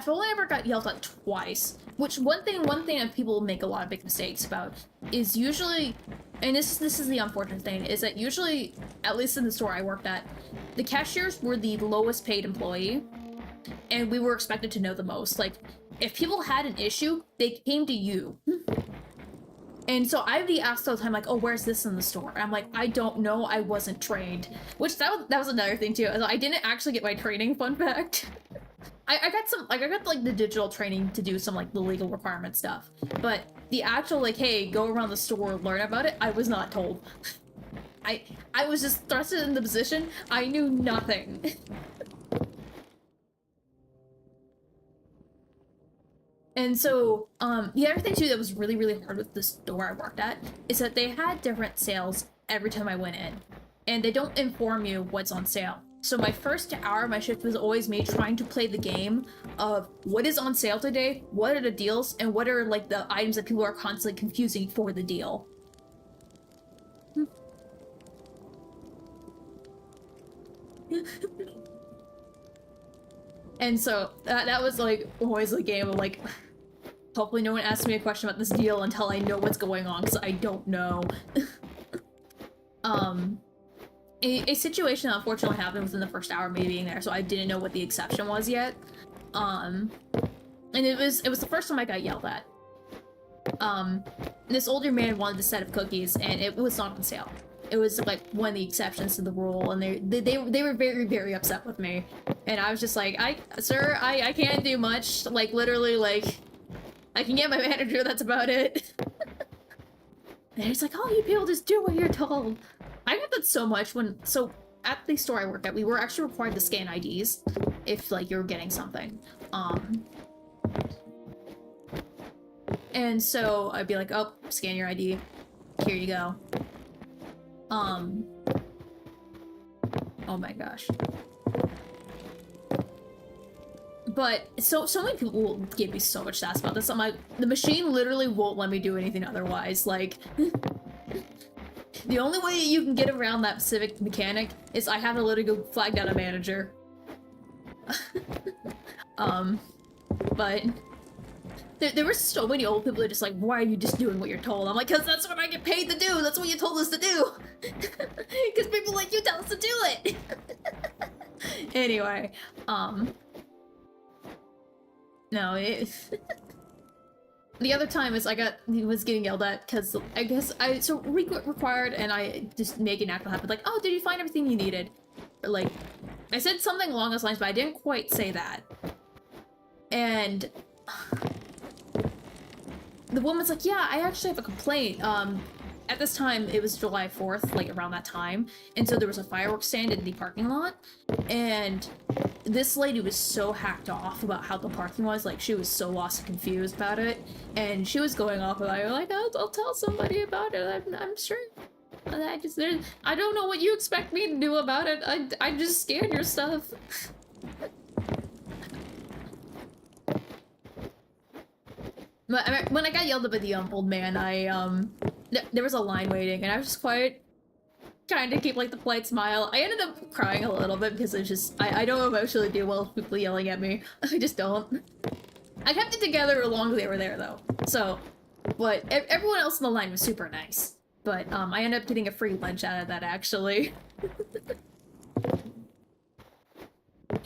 only ever got yelled at twice. Which one thing that people make a lot of big mistakes about is usually, and this is the unfortunate thing, is that usually, at least in the store I worked at, the cashiers were the lowest paid employee, and we were expected to know the most. Like, if people had an issue, they came to you. And so I'd be asked all the time, like, oh, where's this in the store? And I'm like, I don't know, I wasn't trained. Which, that was another thing, too. I didn't actually get my training, fun fact. I got, like, the digital training to do some, like, the legal requirement stuff. But the actual, like, hey, go around the store, learn about it, I was not told. I was just thrusted in the position, I knew nothing. And so, the other thing, too, that was really, really hard with the store I worked at is that they had different sales every time I went in. And they don't inform you what's on sale. So my first hour of my shift was always me trying to play the game of what is on sale today, what are the deals, and what are, like, the items that people are constantly confusing for the deal. And so, that was, like, always the game of, like, hopefully no one asks me a question about this deal until I know what's going on, because I don't know. A situation that unfortunately happened within the first hour of me being there, so I didn't know what the exception was yet. And it was the first time I got yelled at. This older man wanted a set of cookies, and it was not on sale. It was, like, one of the exceptions to the rule, and they were very, very upset with me. And I was just like, sir, I can't do much. Like, literally, like, I can get my manager, that's about it. And he's like, oh, you'd be able to just do what you're told. I got that so much so at the store I work at, we were actually required to scan IDs if, like, you were getting something. And so I'd be like, oh, scan your ID. Here you go. Oh my gosh. But so many people will give me so much sass about this. I'm like, the machine literally won't let me do anything otherwise. Like, the only way you can get around that specific mechanic is I have to literally go flag down a manager. But there were so many old people that are just like, why are you just doing what you're told? I'm like, because that's what I get paid to do. That's what you told us to do. Because people like you tell us to do it. Anyway, no, the other time is he was getting yelled at because I guess required, and I just make an act happen like, oh, did you find everything you needed? Or, like, I said something along those lines, but I didn't quite say that. And the woman's like, yeah, I actually have a complaint. At this time, it was July 4th, like, around that time, and so there was a fireworks stand in the parking lot, and this lady was so hacked off about how the parking was, like, she was so lost and confused about it, and she was going off about it, like, I'll tell somebody about it, I'm sure. I don't know what you expect me to do about it, I just scanned your stuff. When I got yelled at by the old man, there was a line waiting, and I was just quiet, trying to keep like the polite smile. I ended up crying a little bit because it's just I don't emotionally do well with people yelling at me. I just don't. I kept it together as long as they were there though. So, but everyone else in the line was super nice. But I ended up getting a free lunch out of that actually.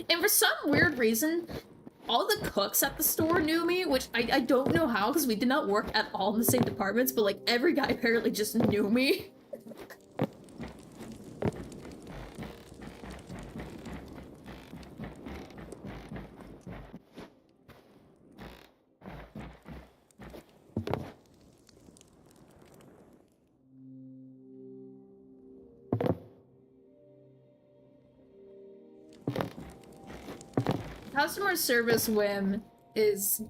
And for some weird reason, all the cooks at the store knew me, which I don't know how because we did not work at all in the same departments, but like every guy apparently just knew me. Customer service Whim is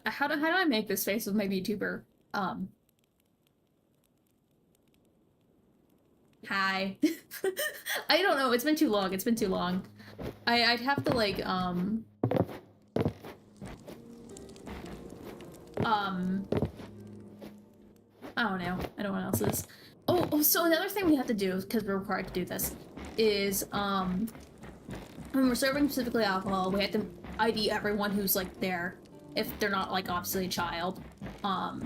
how do I make this face with my VTuber? Hi. I don't know, it's been too long, it's been too long. I'd have to like I don't know. I don't know what else is. Oh, so another thing we have to do, because we're required to do this, is when we're serving specifically alcohol, we have to ID everyone who's like there, if they're not like obviously a child. So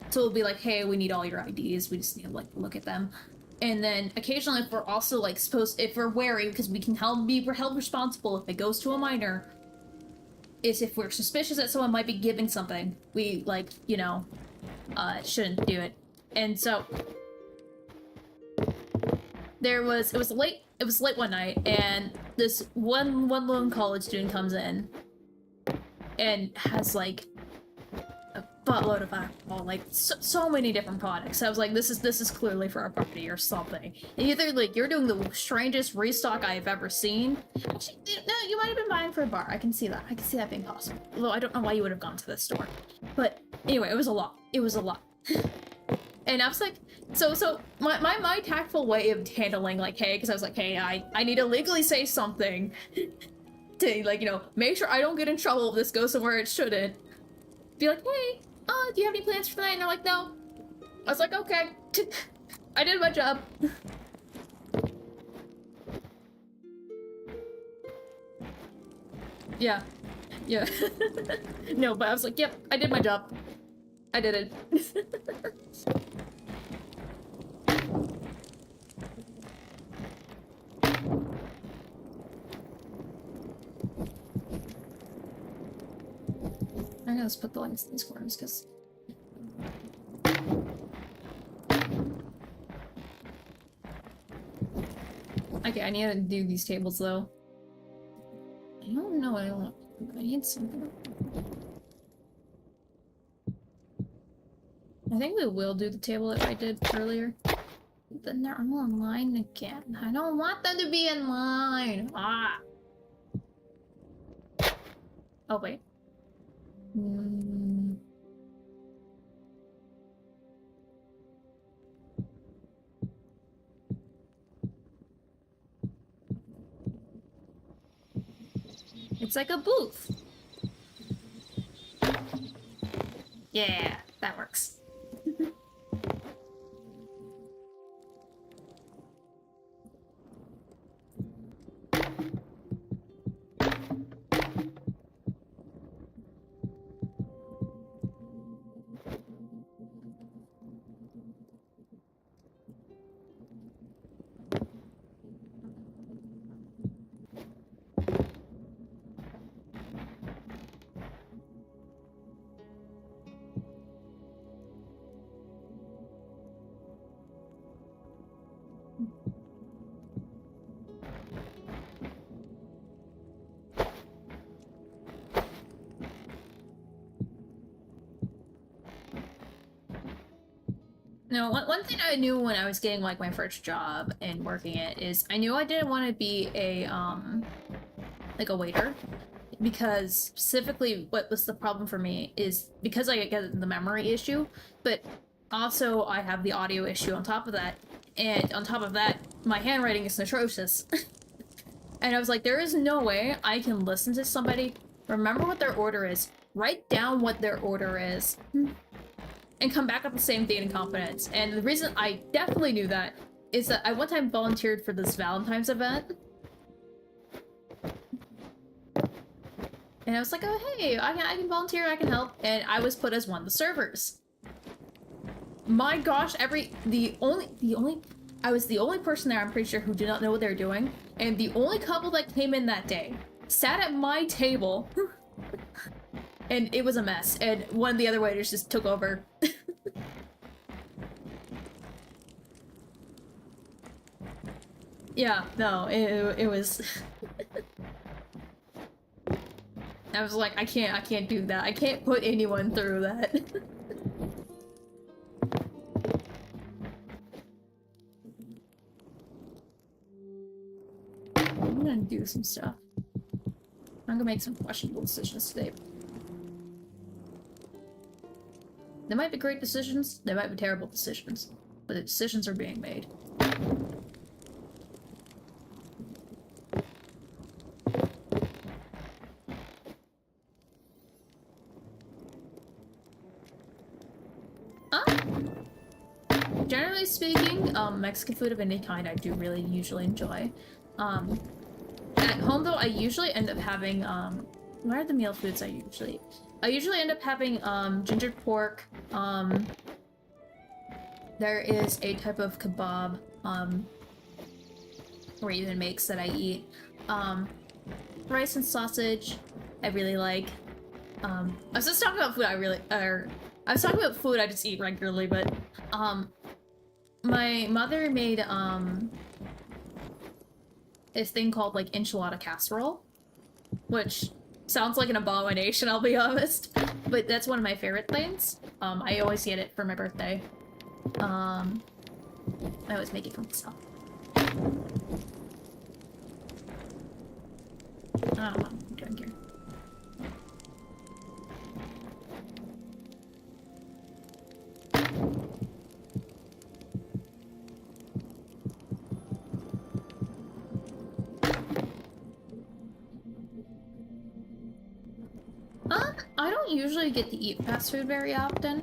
it'll be like, hey, we need all your IDs. We just need to like look at them. And then occasionally, if we're also like if we're wary, because we can be held responsible if it goes to a minor, is if we're suspicious that someone might be giving something, we like, you know, shouldn't do it. And so it was late one night, and this one lone college student comes in and has like a buttload of alcohol, like so many different products. I was like, this is clearly for our party or something. And either like you're doing the strangest restock I have ever seen. Actually, no, you might have been buying for a bar. I can see that. I can see that being possible. Although I don't know why you would have gone to this store. But anyway, it was a lot. It was a lot. And I was like, so my tactful way of handling like, hey, because I was like, hey, I need to legally say something to like, you know, make sure I don't get in trouble if this goes somewhere it shouldn't. Be like, hey, do you have any plans for tonight? And they're like, no. I was like, okay. I did my job. Yeah. No, but I was like, yep, I did my job. I did it. I'm gonna just put the links in these corners because okay, I need to do these tables though. I don't know what I want. I need something. I think we will do the table that I did earlier. Then they're all in line again. I don't want them to be in line. Ah. Oh wait. It's like a booth. Yeah, that works. No, one thing I knew when I was getting like my first job and working it is I knew I didn't want to be a like a waiter, because specifically what was the problem for me is because I get the memory issue, but also I have the audio issue on top of that, and on top of that my handwriting is atrocious. And I was like, there is no way I can listen to somebody Remember what their order is. Write down what their order is. And come back with the same thing in confidence. And the reason I definitely knew that is that I one time volunteered for this Valentine's event. And I was like, oh hey, I can volunteer, I can help. And I was put as one of the servers. My gosh, I was the only person there, I'm pretty sure, who did not know what they were doing. And the only couple that came in that day sat at my table. And it was a mess. And one of the other waiters just took over. Yeah, no, it was... I was like, I can't do that. I can't put anyone through that. I'm gonna do some stuff. I'm gonna make some questionable decisions today. They might be great decisions, they might be terrible decisions, but the decisions are being made. Generally speaking, Mexican food of any kind I do really usually enjoy. At home though, I usually end up having, what are the meal foods I usually eat? I usually end up having, gingered pork, there is a type of kebab, Raven makes that I eat, rice and sausage, I really like, I was just talking about food I was talking about food I just eat regularly, but, my mother made, this thing called, like, enchilada casserole, which sounds like an abomination, I'll be honest, but that's one of my favorite things. I always get it for my birthday. I always make it for myself. I don't know what I'm doing here. I don't usually get to eat fast food very often.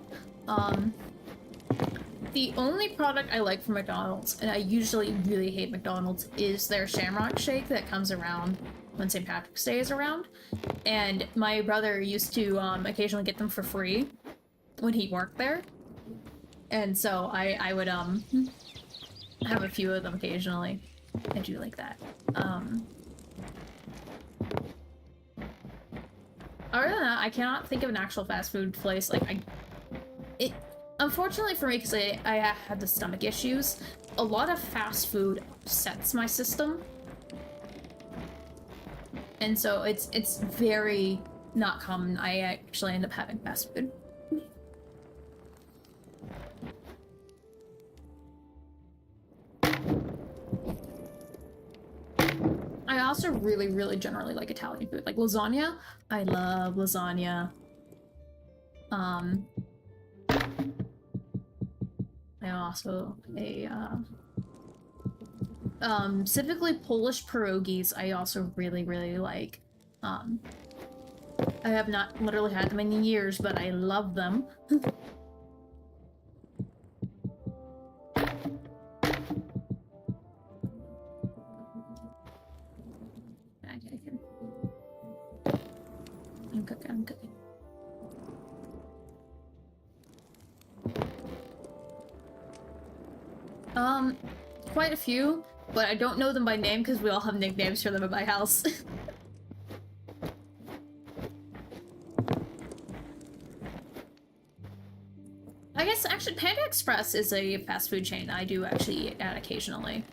The only product I like from McDonald's, and I usually really hate McDonald's, is their Shamrock Shake that comes around when St. Patrick's Day is around. And my brother used to occasionally get them for free when he worked there. And so I would have a few of them occasionally. I do like that. Other than that, I cannot think of an actual fast food place. Like, unfortunately for me, because I had the stomach issues, a lot of fast food upsets my system. And so it's very not common. I actually end up having fast food. I also really generally like Italian food. Like lasagna, I love lasagna. I'm also specifically Polish pierogies I also really like. I have not literally had them in years, but I love them. I'm cooking. Quite a few, but I don't know them by name because we all have nicknames for them at my house. I guess actually Panda Express is a fast food chain I do actually eat at occasionally.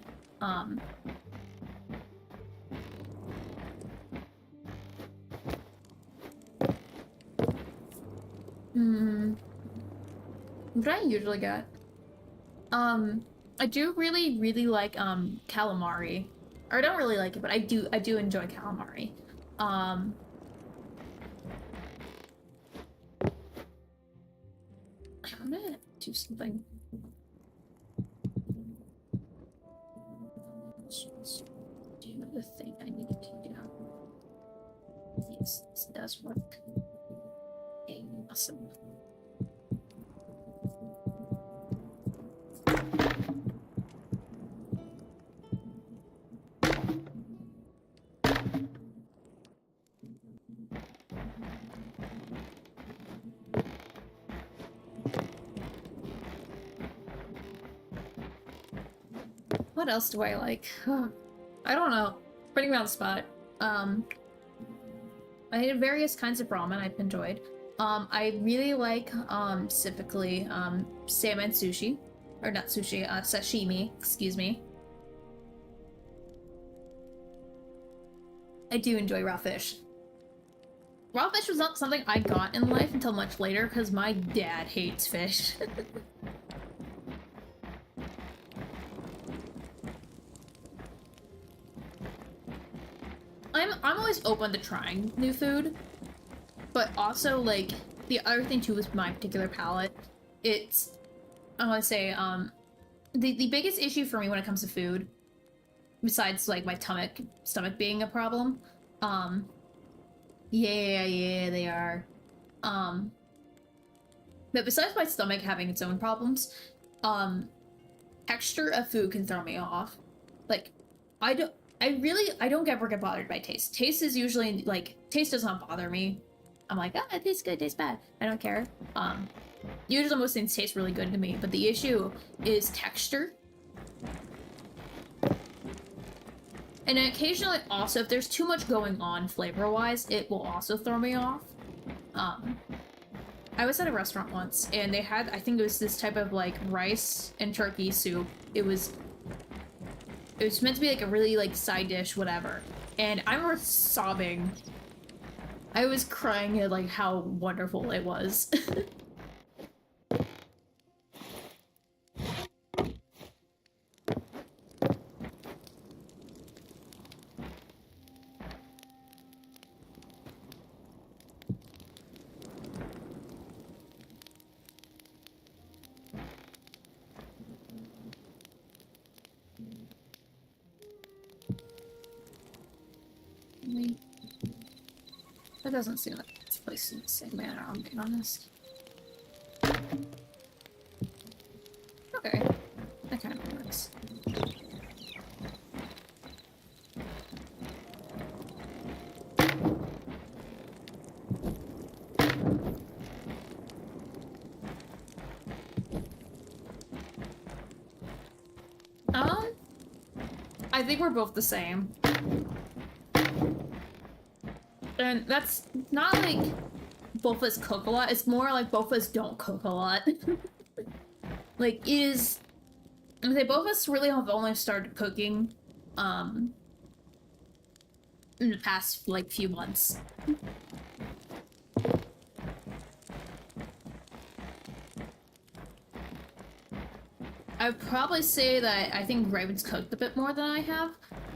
What do I usually get? I do really like calamari. Or I don't really like it, but I do enjoy calamari. I'm gonna do something. Do the thing I needed to do. Yes. This does work. Okay, awesome. What else do I like? I don't know. Putting me on the spot. I had various kinds of ramen I've enjoyed. I really like, specifically, salmon sushi. Or not sushi, sashimi, excuse me. I do enjoy raw fish. Raw fish was not something I got in life until much later, because my dad hates fish. I'm always open to trying new food, but also, like, the other thing too with my particular palate, it's, I want to say, the biggest issue for me when it comes to food, besides, like, my stomach being a problem, yeah, they are, but besides my stomach having its own problems, texture of food can throw me off. Like, I don't ever get bothered by taste. Taste is usually, like, taste does not bother me. I'm like, ah, it tastes good, it tastes bad. I don't care. Usually most things taste really good to me, but the issue is texture. And occasionally also, if there's too much going on flavor-wise, it will also throw me off. I was at a restaurant once, and they had, I think it was this type of, like, rice and turkey soup. It was meant to be, like, a really, like, side dish, whatever. And I remember sobbing. I was crying at, like, how wonderful it was. That doesn't seem like it's placed in the same manner, I'll be honest. Okay. That kind of works. I think we're both the same. And that's not like both of us cook a lot, it's more like both of us don't cook a lot. Like, it is... I mean, both of us really have only started cooking, in the past, like, few months. I would probably say that I think Raven's cooked a bit more than I have.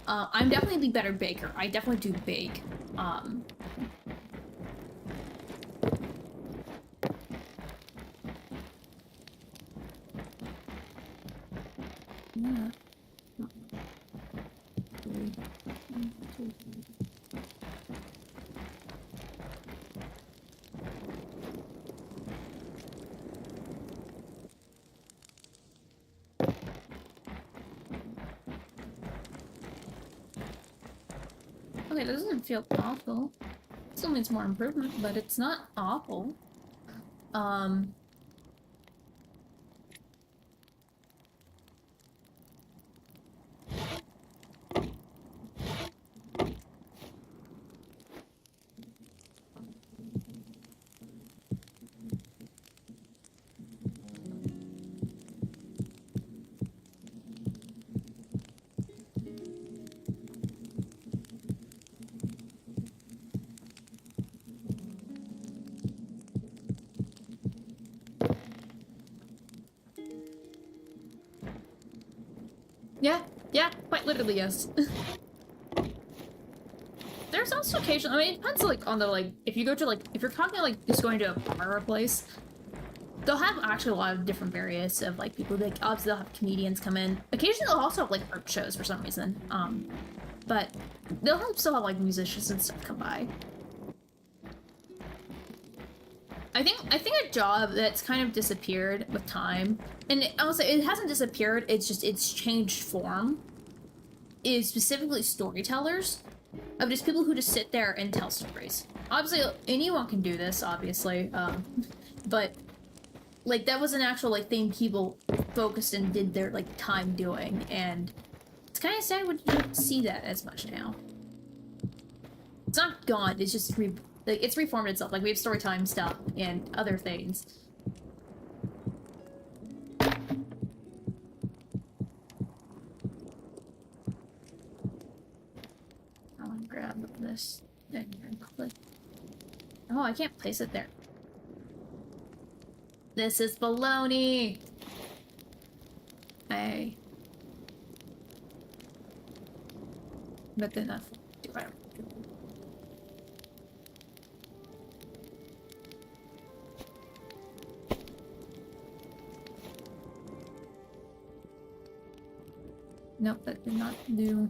I'm definitely the better baker. I definitely do bake. Yeah. Okay, that doesn't feel awful. Still needs more improvement, but it's not awful. Yeah, quite literally, yes. There's also occasionally, I mean, it depends, like, on the, like, if you go to, like, if you're talking, like, just going to a bar or place, they'll have actually a lot of different various of, like, people, like, obviously they'll have comedians come in. Occasionally they'll also have, like, art shows for some reason, but they'll still have, like, musicians and stuff come by. I think a job that's kind of disappeared with time, and also it hasn't disappeared, it's changed form, is specifically storytellers, of just people who just sit there and tell stories. Obviously, anyone can do this, obviously, but like that was an actual like thing people focused and did their like time doing, and it's kind of sad when you don't see that as much now. It's not gone, it's just it's reformed itself. Like we have storytime stuff and other things. I want to grab this thing and click. Oh, I can't place it there. This is baloney. Hey. But enough. Do I? Nope, that did not do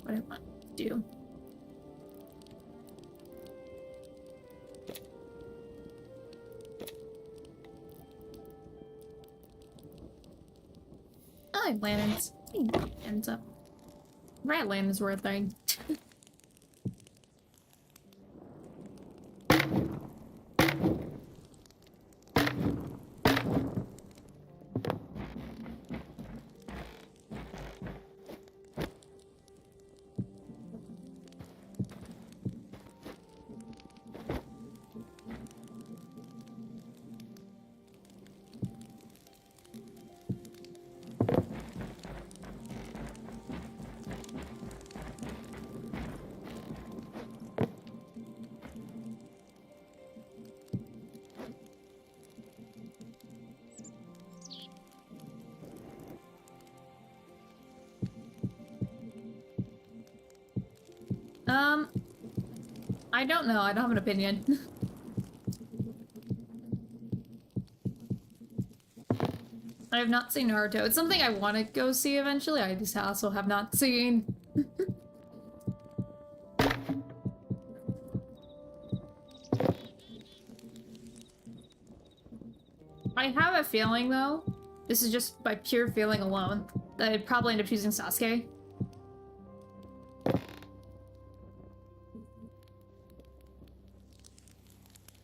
what I want to do. I like lanterns. Ends up. Rat lanterns were a thing. I don't know. I don't have an opinion. I have not seen Naruto. It's something I want to go see eventually. I just also have not seen. I have a feeling, though, this is just by pure feeling alone, that I'd probably end up choosing Sasuke.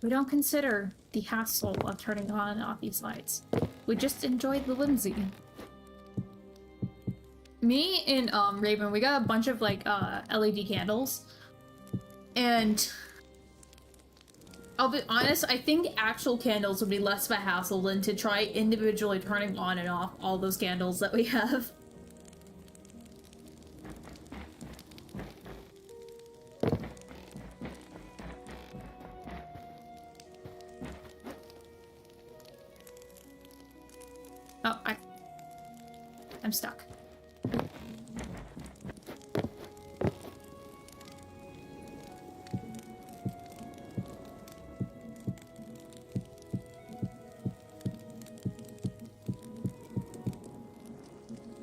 We don't consider the hassle of turning on and off these lights. We just enjoy the whimsy. Me and Raven, we got a bunch of like LED candles, and I'll be honest, I think actual candles would be less of a hassle than to try individually turning on and off all those candles that we have. Oh, I'm stuck.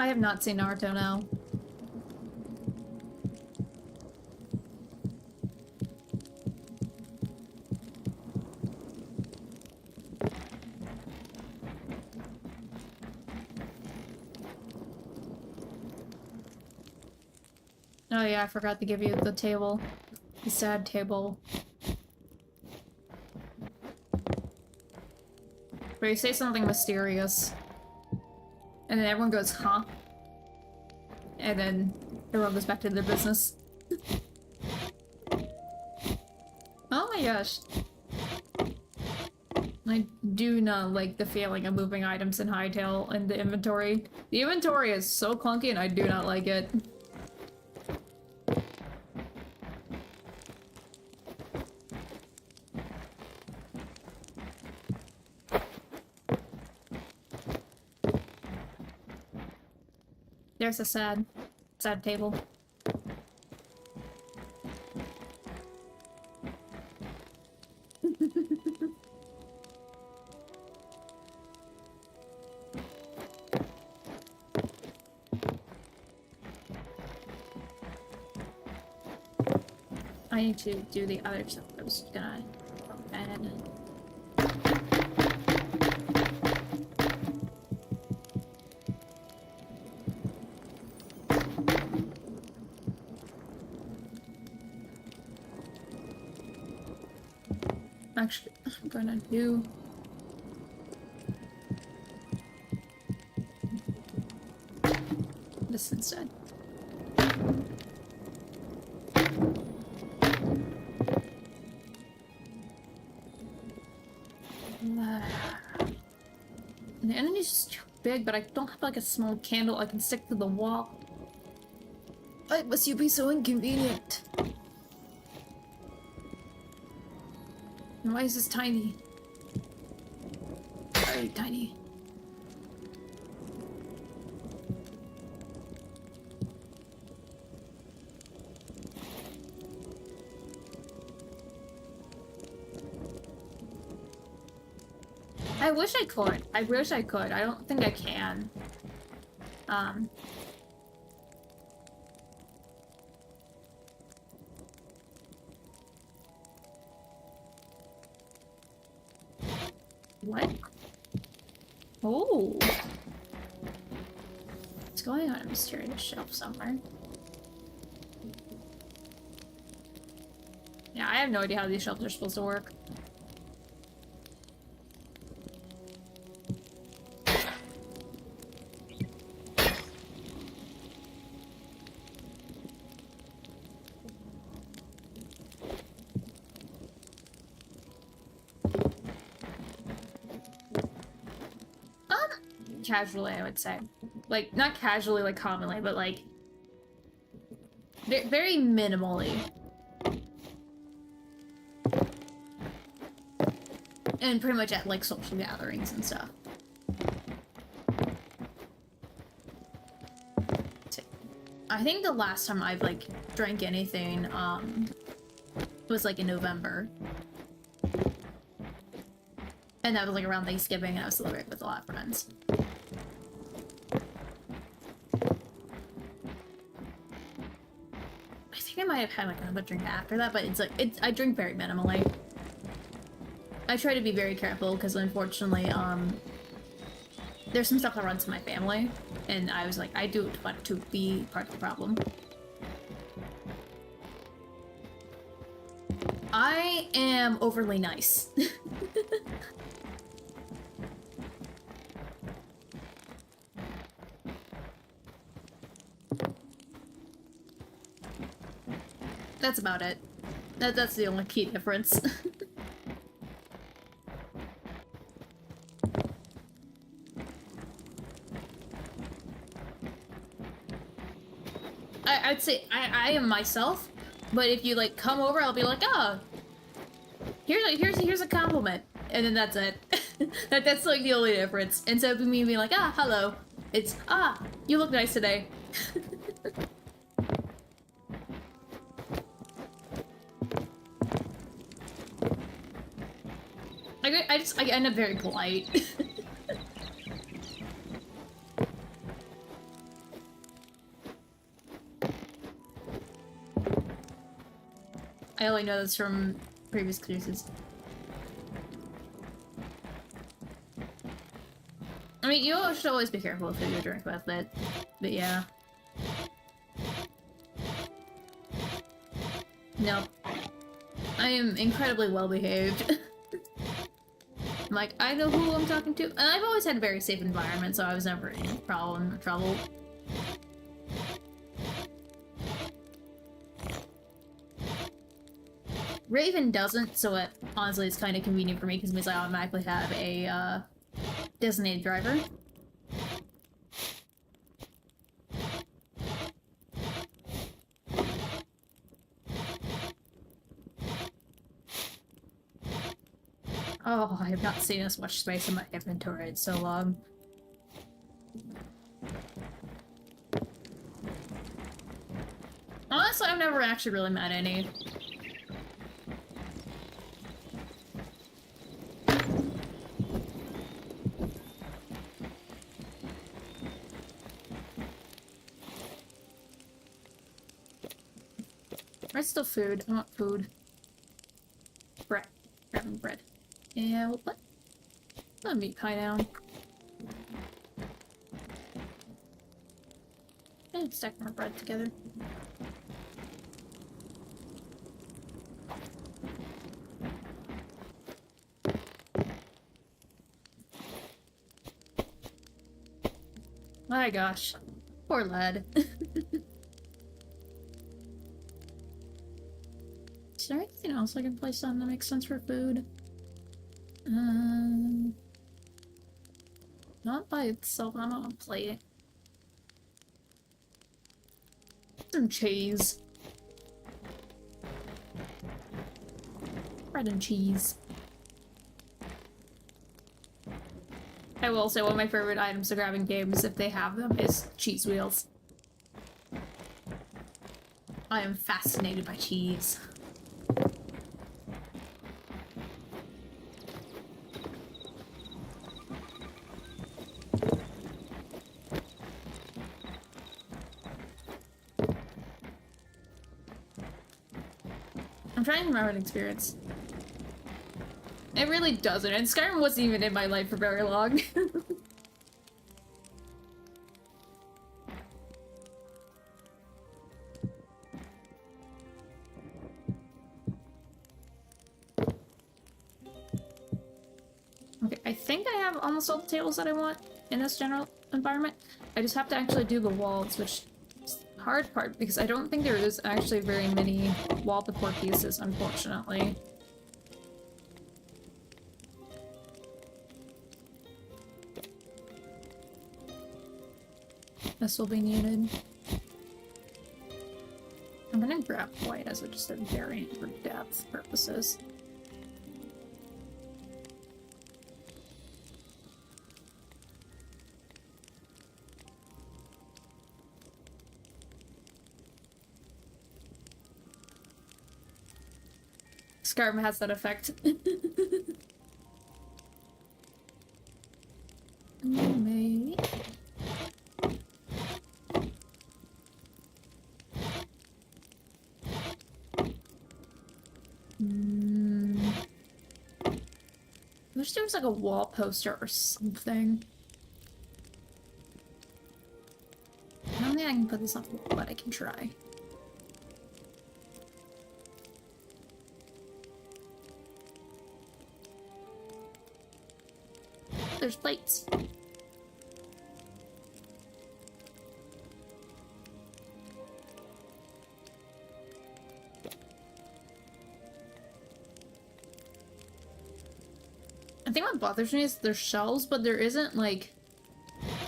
I have not seen Naruto now. Oh yeah, I forgot to give you the table. The sad table. Where you say something mysterious. And then everyone goes, huh? And then everyone goes back to their business. Oh my gosh. I do not like the feeling of moving items in Hytale in the inventory. The inventory is so clunky and I do not like it. There's a sad table. I need to do the other stuff I was gonna add. Actually, I'm gonna do... this instead. The enemy's just too big, but I don't have like a small candle I can stick to the wall. Why must you be so inconvenient? And why is this tiny? Very tiny. I wish I could. I wish I could. I don't think I can. What? Oh. It's going on a mysterious shelf somewhere. Yeah, I have no idea how these shelves are supposed to work. Casually, I would say. Like, not casually, like, commonly, but, like... very minimally. And pretty much at, like, social gatherings and stuff. I think the last time I've, like, drank anything, was, like, in November. And that was, like, around Thanksgiving, and I was celebrating with a lot of friends. I might have had like another drink after that, but it's like I drink very minimally. I try to be very careful because unfortunately, there's some stuff that runs in my family, and I was like, I do want to be part of the problem. I am overly nice. That's about it. That's the only key difference. I'd say I am myself, but if you like come over, I'll be like, oh, here's a compliment, and then that's it. That's like the only difference. And so me being like, ah, hello, it's you look nice today. I end up very polite. I only know this from previous cruises. I mean, you should always be careful with who you drink with it, but yeah. No. I am incredibly well behaved. I'm like, I know who I'm talking to. And I've always had a very safe environment, so I was never in any problem or trouble. Raven doesn't, so it honestly is kind of convenient for me because it means I automatically have a designated driver. Oh, I have not seen as much space in my inventory in so long. Honestly, I've never actually really met any. Where's still food? I want food. Bread. Grabbing bread. Yeah, we'll put a meat pie down. And stack more bread together. My gosh. Poor lad. Is there anything else I can place on that makes sense for food? Not by itself, I don't want to plate. Some cheese. Bread and cheese. I will say one of my favorite items to grab in games, if they have them, is cheese wheels. I am fascinated by cheese. I'm trying to remember an experience. It really doesn't, and Skyrim wasn't even in my life for very long. Okay, I think I have almost all the tables that I want in this general environment. I just have to actually do the walls, which is the hard part, because I don't think there is actually very many wall decor pieces, unfortunately. This will be needed. I'm gonna grab white as just a variant for depth purposes. Skyrim has that effect. Maybe. I wish there was like a wall poster or something. I don't think I can put this on, but I can try. There's plates. I think what bothers me is there's shelves, but there isn't, like,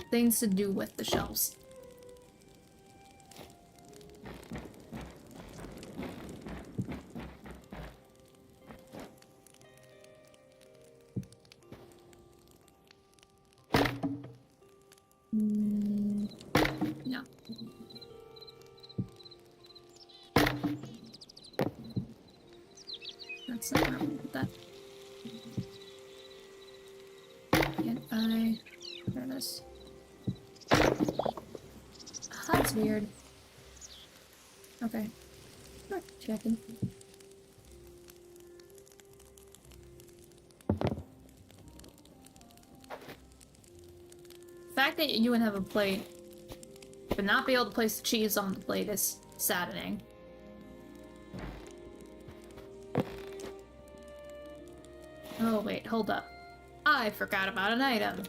things to do with the shelves. No. That's not wrong with that. Can't I? There it is. That's weird. Okay. Checking. The fact that you would have a plate, but not be able to place the cheese on the plate is saddening. Oh wait, hold up. I forgot about an item.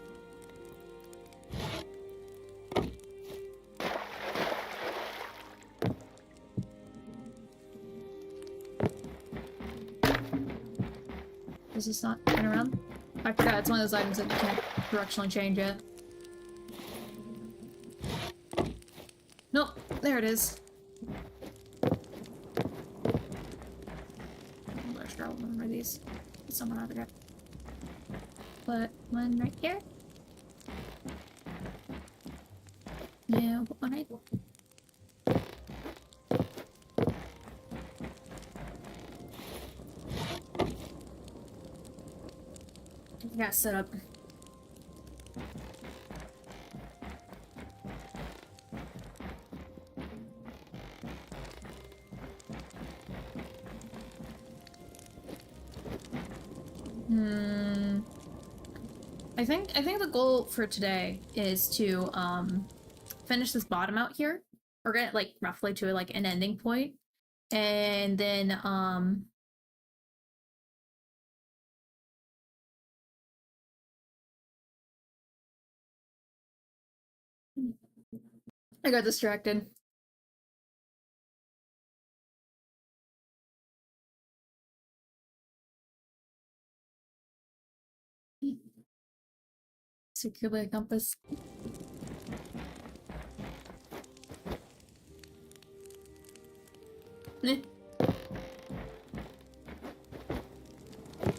Is this not turn around? I forgot, it's one of those items that you can't directionally change it. Nope, there it is. Where's I'll remember these? Somewhere I forgot. Put one right here. Yeah, put one right here. I gotta set up. I think the goal for today is to finish this bottom out here, or get like roughly to like an ending point, and then I got distracted. Securely a compass.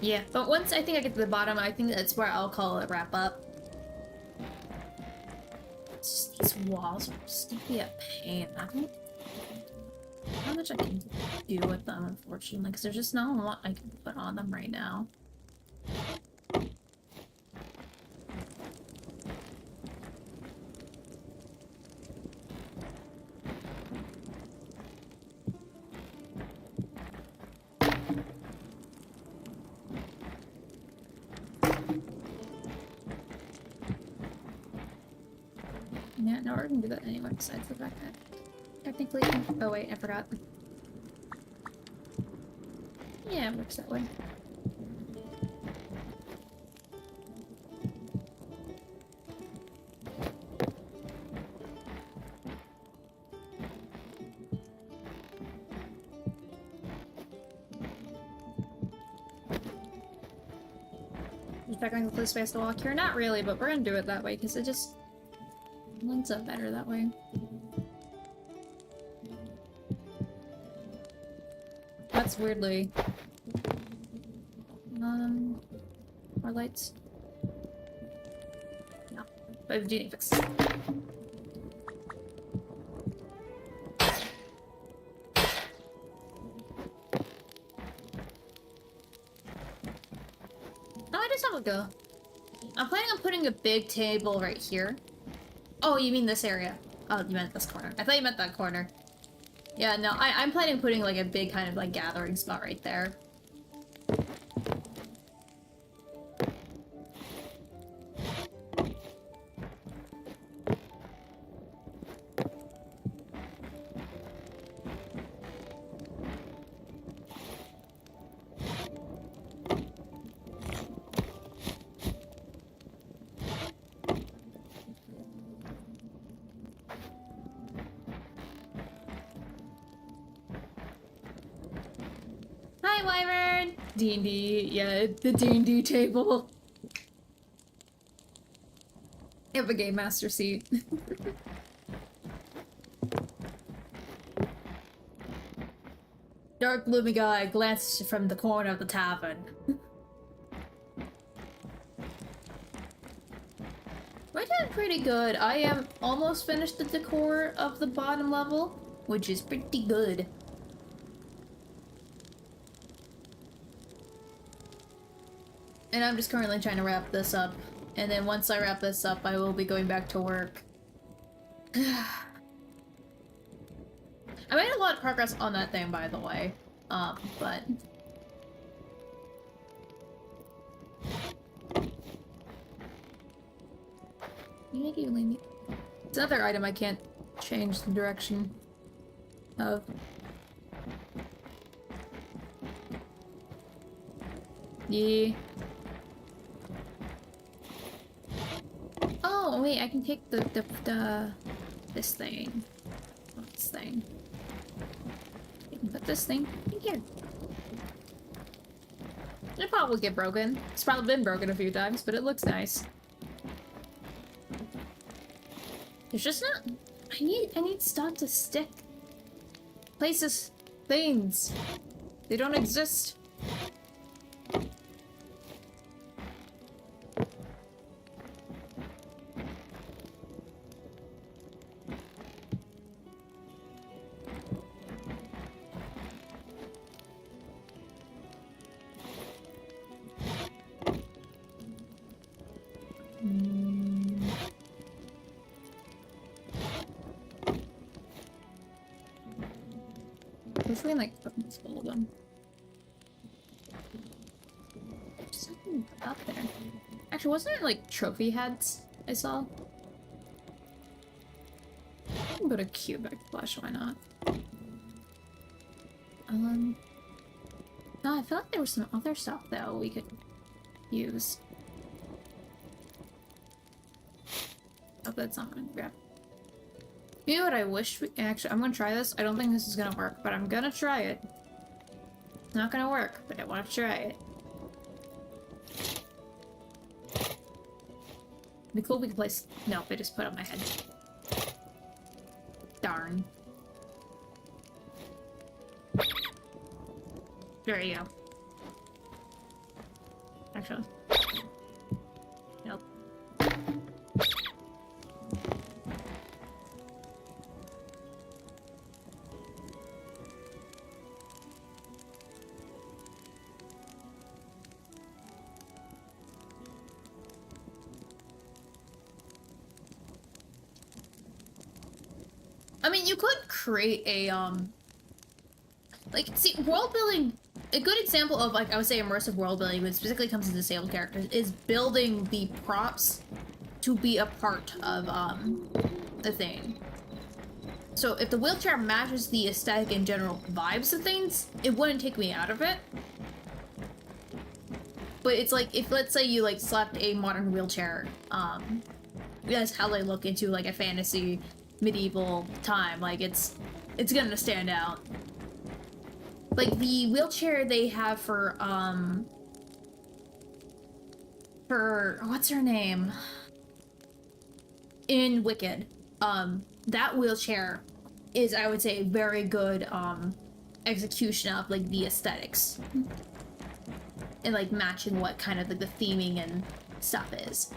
Yeah, but once I think I get to the bottom, I think that's where I'll call it wrap up. It's just these walls are just gonna be a pain. I don't know how much I can do with them, unfortunately, because there's just not a lot I can put on them right now. Yeah, no, we're gonna do that anyway, besides the fact that technically... Oh wait, I forgot. Yeah, it works that way. Just checking the space to walk here. Not really, but we're gonna do it that way, because it just lines up better that way. That's weirdly... more lights? No. But I do need to fix it. No, I just have like a... I'm planning on putting a big table right here. Oh, you mean this area? Oh, you meant this corner. I thought you meant that corner. Yeah, no, I'm planning on putting like a big kind of like gathering spot right there. Hi, Wyvern! D&D, yeah, the D&D table. I have a game master seat. Dark gloomy guy glances from the corner of the tavern. We're doing pretty good. I am almost finished the decor of the bottom level, which is pretty good. And I'm just currently trying to wrap this up. And then once I wrap this up, I will be going back to work. I made a lot of progress on that thing, by the way. But... It's another item I can't change the direction of. Yeah. Oh, wait, I can take this thing. Not this thing. I can put this thing in here. It'll probably get broken. It's probably been broken a few times, but it looks nice. There's just not... I need stuff to stick. Places. Things. They don't exist. If we can, like, put this full of them. There's something up there. Actually, wasn't it, like, trophy heads I saw? I can go to cubic flesh, why not? No, I feel like there was some other stuff, though, we could use. Oh, that's not what I'm gonna grab. You know what I wish we... Actually, I'm gonna try this. I don't think this is gonna work, but I'm gonna try it. It's not gonna work, but I want to try it. It'd be cool if we could place... No, they just put it on my head. Darn. There you go. Actually. Nope. I mean, you could create a, like, see, world building, a good example of, like, I would say immersive world building, when it specifically comes to disabled characters, is building the props to be a part of, the thing. So if the wheelchair matches the aesthetic and general vibes of things, it wouldn't take me out of it. But it's like, if, let's say you, like, slapped a modern wheelchair, that's how they look into, like, a fantasy medieval time, like, it's gonna stand out. Like, the wheelchair they have for what's her name? In Wicked, that wheelchair is, I would say, a very good, execution of, like, the aesthetics. And, like, matching what kind of, like, the theming and stuff is.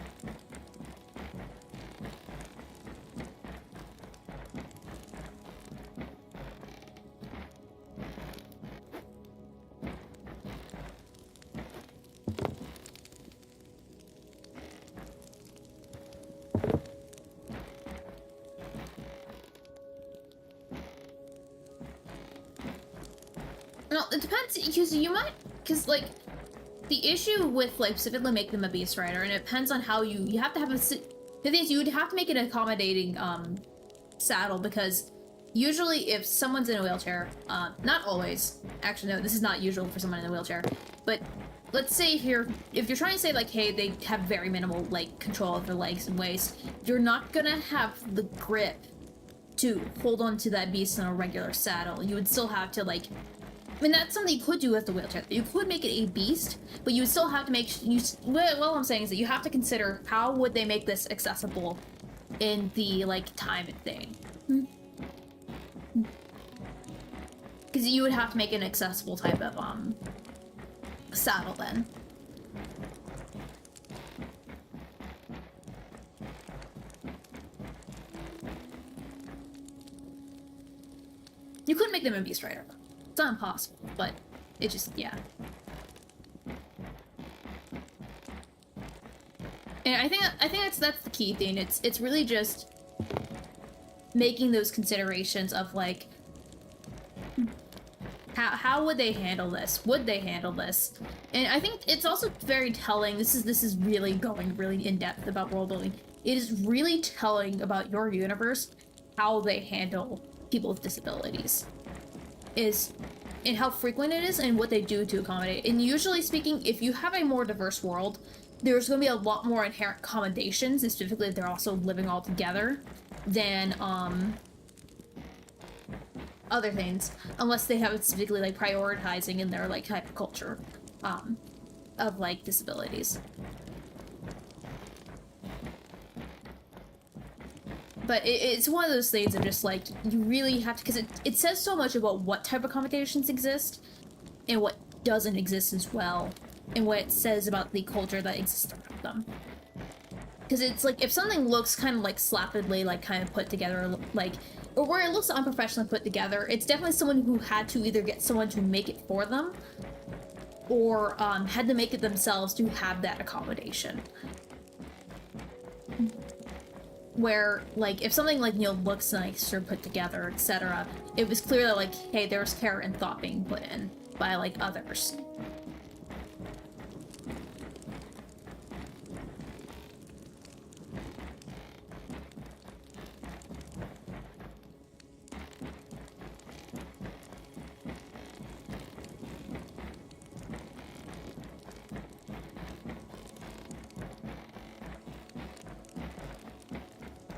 No, it depends, because you might, because, like, the issue with, like, specifically making them a beast rider, and it depends on how you have to have a, the thing is, you would have to make an accommodating, saddle, because usually if someone's in a wheelchair, not always, actually no, this is not usual for someone in a wheelchair, but let's say if you're trying to say, like, hey, they have very minimal, like, control of their legs and waist, you're not gonna have the grip to hold on to that beast in a regular saddle. You would still have to, like, I mean, that's something you could do with the wheelchair. You could make it a beast, but you would still have to make... Well, what I'm saying is that you have to consider how would they make this accessible in the, like, time and thing. Because you would have to make an accessible type of, saddle then. You could make them a beast rider. It's not impossible, but it just, yeah. And I think that's the key thing. It's really just making those considerations of, like, how would they handle this? Would they handle this? And I think it's also very telling. This is really going really in depth about world building. It is really telling about your universe how they handle people with disabilities. And how frequent it is and what they do to accommodate. And usually speaking, if you have a more diverse world, there's going to be a lot more inherent accommodations, and specifically if they're also living all together, than other things, unless they have it specifically, like, prioritizing in their, like, type of culture of, like, disabilities. But it's one of those things of just, like, you really have to, because it says so much about what type of accommodations exist and what doesn't exist as well, and what it says about the culture that exists around them. Because it's like, if something looks kind of, like, slappedly, like, kind of put together, like, or where it looks unprofessionally put together, it's definitely someone who had to either get someone to make it for them, or had to make it themselves to have that accommodation. Where, like, if something, like, you know, looks nice or put together, etc., it was clear that, like, hey, there's care and thought being put in by, like, others.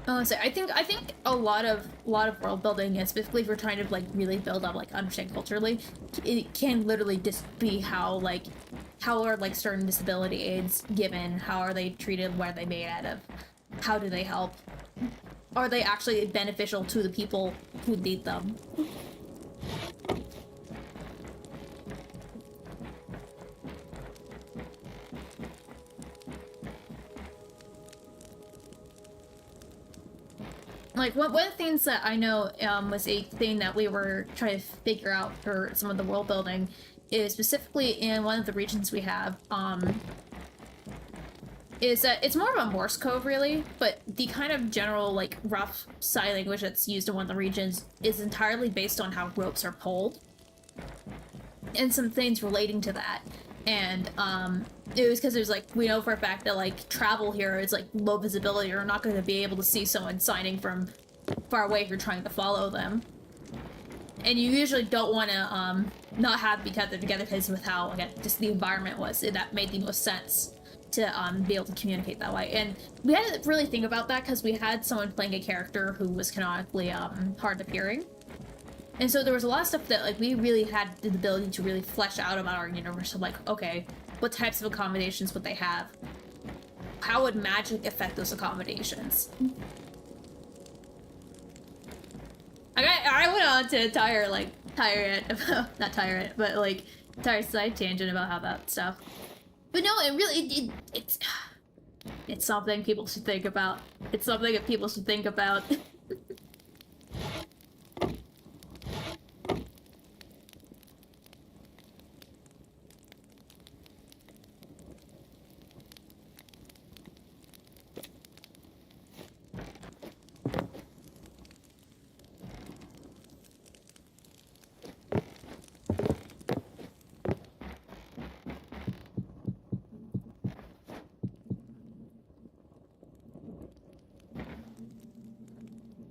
So I think a lot of world building, specifically if we're trying to like really build up like understand culturally, it can literally just be how are like certain disability aids given, how are they treated, what are they made out of, how do they help, are they actually beneficial to the people who need them. Like one of the things that I know was a thing that we were trying to figure out for some of the world building is specifically in one of the regions we have is that it's more of a Morse code really, but the kind of general like rough sign language that's used in one of the regions is entirely based on how ropes are pulled and some things relating to that. And it was because there's like we know for a fact that like travel here is like low visibility. You're not going to be able to see someone signing from far away if you're trying to follow them. And you usually don't want to not have be tethered together because with how again just the environment was, that made the most sense to be able to communicate that way. And we had to really think about that because we had someone playing a character who was canonically hard of hearing. And so there was a lot of stuff that like we really had the ability to really flesh out about our universe of like, okay, what types of accommodations would they have? How would magic affect those accommodations? I went on to entire side tangent about how that stuff. But no, it really it's something people should think about. It's something that people should think about.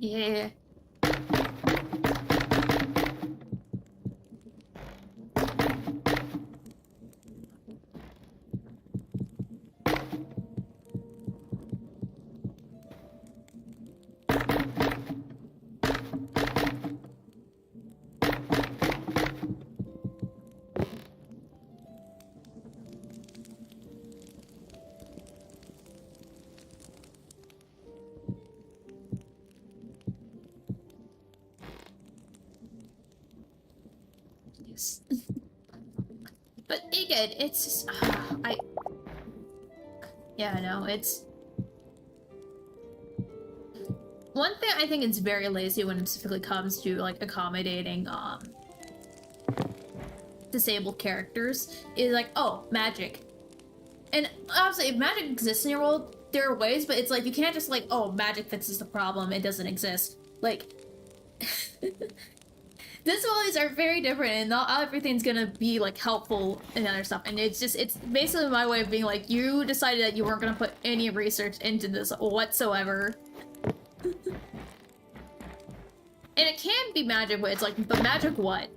Yeah. Yes. But again, it's just yeah, no, it's one thing I think it's very lazy when it specifically comes to like accommodating disabled characters is like, oh, magic. And obviously if magic exists in your world, there are ways, but it's like you can't just like, oh, magic fixes the problem, it doesn't exist. Like disabilities are very different and not everything's gonna be like helpful and other stuff. And it's basically my way of being like, you decided that you weren't gonna put any research into this whatsoever. And it can be magic, but it's like, but magic what?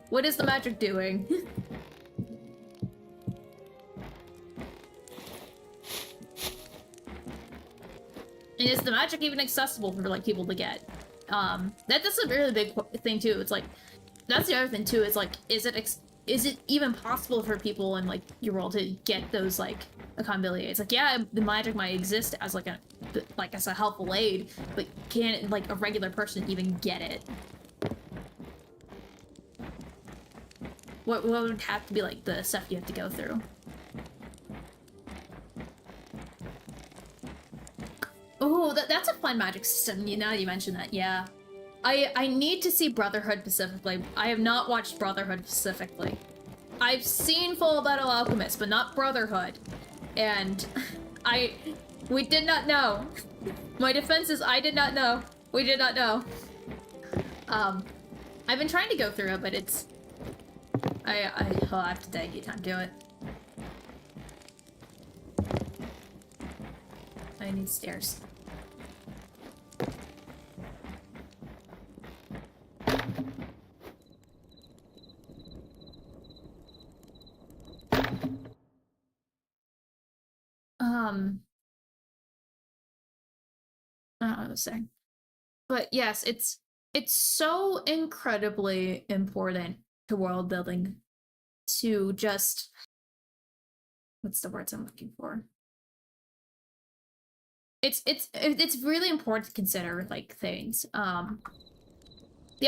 What is the magic doing? And is the magic even accessible for like people to get? That's a really big thing too. It's like that's the other thing too. It's like, is it even possible for people in like your world to get those like accountability? It's like, yeah, the magic might exist as like as a helpful aid, but can like a regular person even get it? What would have to be like the stuff you have to go through? Oh, that's a fun magic system. Now you mention that, yeah. I need to see Brotherhood specifically. I have not watched Brotherhood specifically. I've seen Full Metal Alchemist, but not Brotherhood. And we did not know. My defense is I did not know. We did not know. I've been trying to go through it, but it's... I'll have to dedicate time to it. I need stairs. what I was saying. But yes, it's so incredibly important to world building to just, what's the words I'm looking for? It's really important to consider like things. The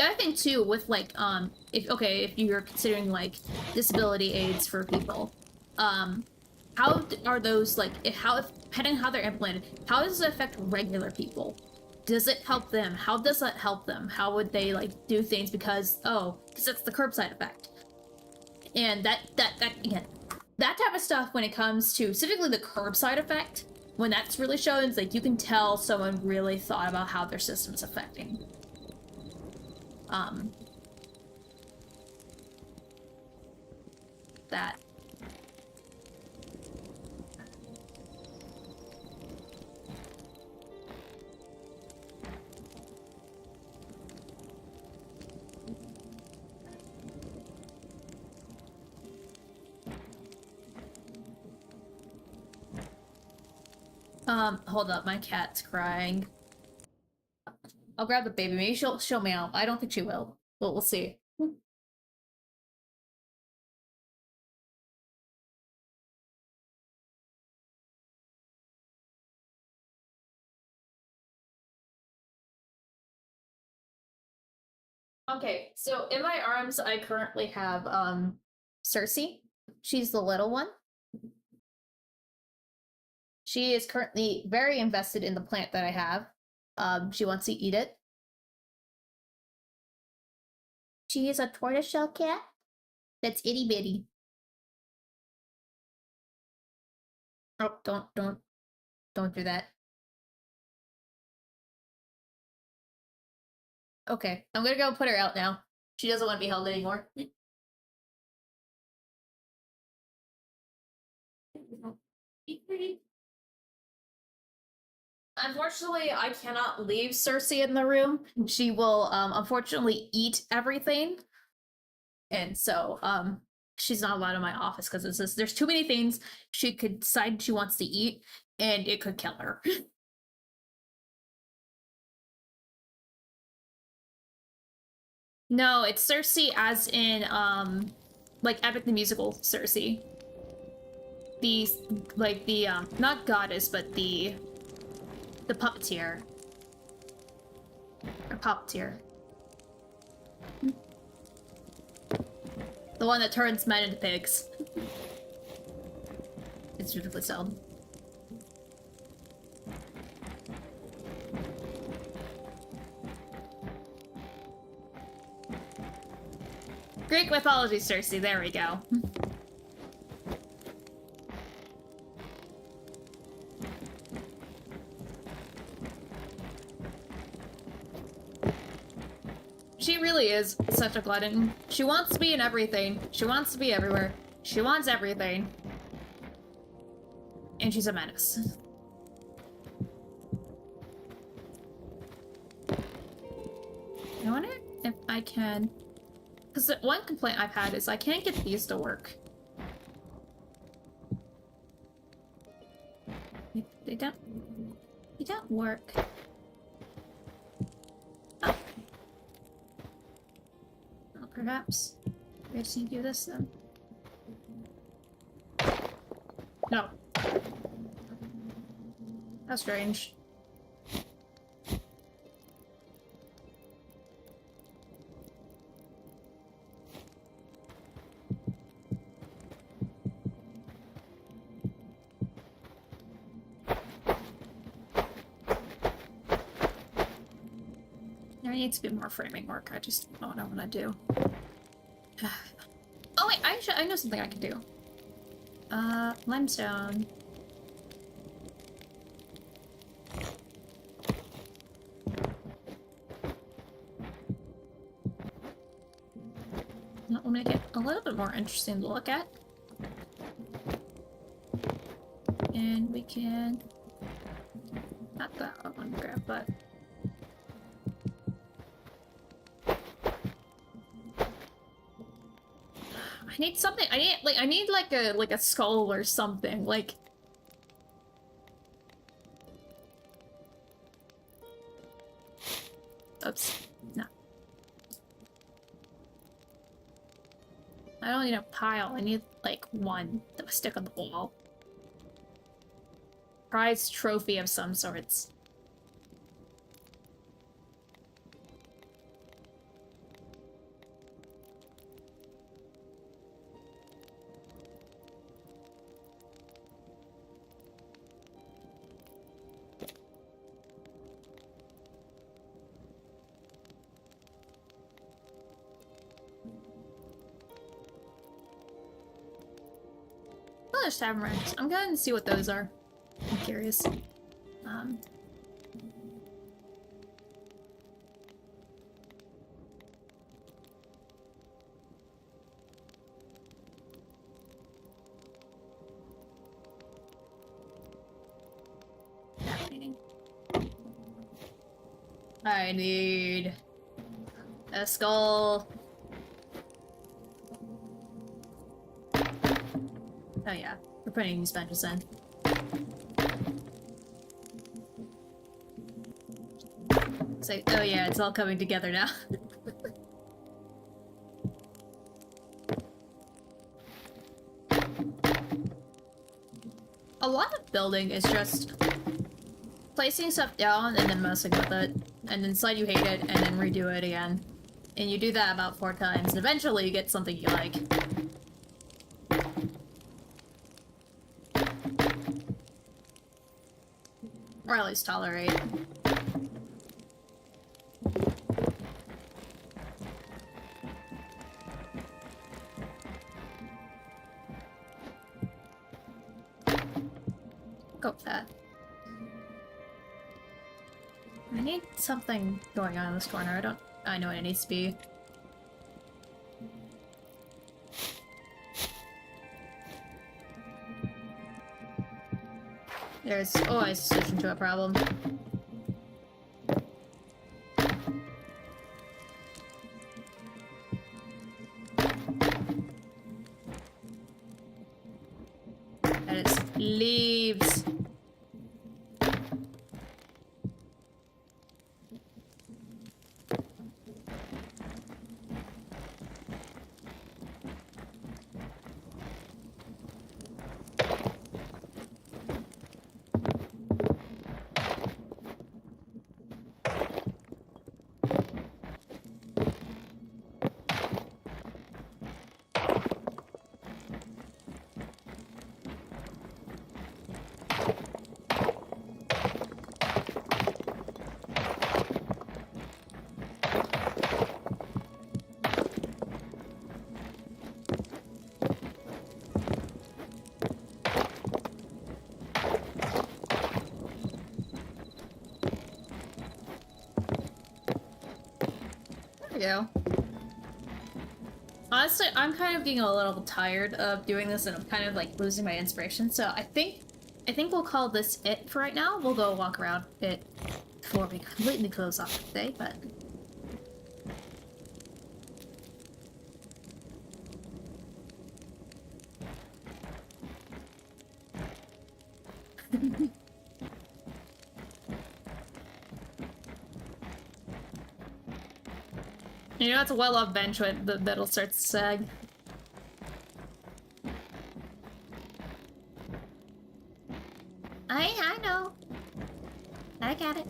other thing too with like if you're considering like disability aids for people, how are those like depending on how they're implemented, how does it affect regular people? Does it help them? How does that help them? How would they like do things because that's the curbside effect. And that again, that type of stuff when it comes to specifically the curbside effect, when that's really shown, it's like you can tell someone really thought about how their system's affecting. That. Hold up, my cat's crying. I'll grab the baby. Maybe she'll meow. I don't think she will, but we'll see. Okay, so in my arms, I currently have Cersei. She's the little one. She is currently very invested in the plant that I have. She wants to eat it. She is a tortoiseshell cat that's itty bitty. Oh, don't do that. Okay, I'm gonna go put her out now. She doesn't want to be held anymore. Unfortunately, I cannot leave Cersei in the room. She will, unfortunately eat everything. And so, she's not allowed in my office because there's too many things she could decide she wants to eat, and it could kill her. No, it's Cersei as in, like Epic the Musical Cersei. The, like, the, not goddess, but the puppeteer. Or puppeteer. The one that turns men into pigs. It's beautifully sold. Greek mythology, Cersei, there we go. She really is such a glutton. She wants to be in everything. She wants to be everywhere. She wants everything. And she's a menace. I wonder if I can... Because the one complaint I've had is I can't get these to work. They don't work. Oh. Well, perhaps we just need to do this then. No. That's strange. There needs to be more framing work. I just don't know what I do. Oh wait, I know something I can do. Limestone. That will make it a little bit more interesting to look at. And we can... Not that one grab, but... I need something. I need like a skull or something. Like Oops. No. I don't need a pile. I need, like, one that will stick on the wall. Prize trophy of some sorts. Oh, there's taverns. I'm going to see what those are. I'm curious. I need a skull. Oh yeah, we're putting these benches in. It's like, oh yeah, it's all coming together now. A lot of building is just placing stuff down and then messing with it, and then decide you hate it, and then redo it again. And you do that about 4 times, and eventually you get something you like. Or at least tolerate. Go with that. I need something going on in this corner. I know what it needs to be. There's always a solution to a problem. And it's leaves. Go. Honestly, I'm kind of getting a little tired of doing this and I'm kind of like losing my inspiration, so I think we'll call this it for right now. We'll go walk around it before we completely close off the day, but... You know, it's a well-off bench that'll start to sag. I know. I got it.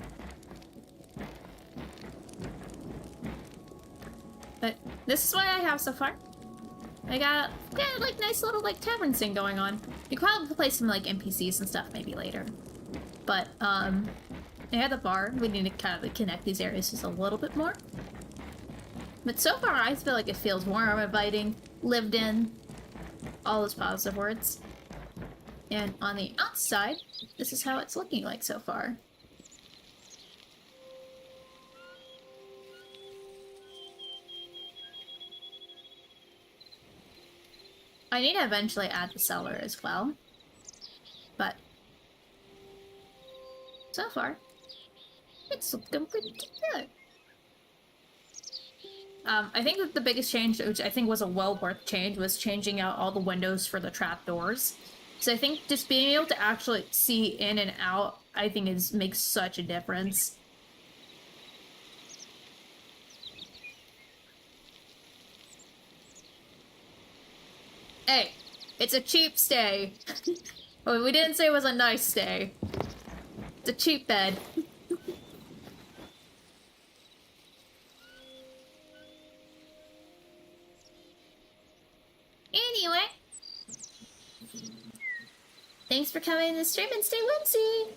But this is what I have so far. I got like nice little like tavern thing going on. You could probably play some like NPCs and stuff maybe later. But I had the bar. We need to kind of like, connect these areas just a little bit more. But so far, I feel like it feels warm, inviting, lived in, all those positive words. And on the outside, this is how it's looking like so far. I need to eventually add the cellar as well. But so far, it's looking pretty good. I think that the biggest change, which I think was a well-worth change, was changing out all the windows for the trapdoors. So I think just being able to actually see in and out, I think makes such a difference. It's a cheap stay. Well, we didn't say it was a nice stay. It's a cheap bed. Anyway. Thanks for coming to the stream and stay whimsy.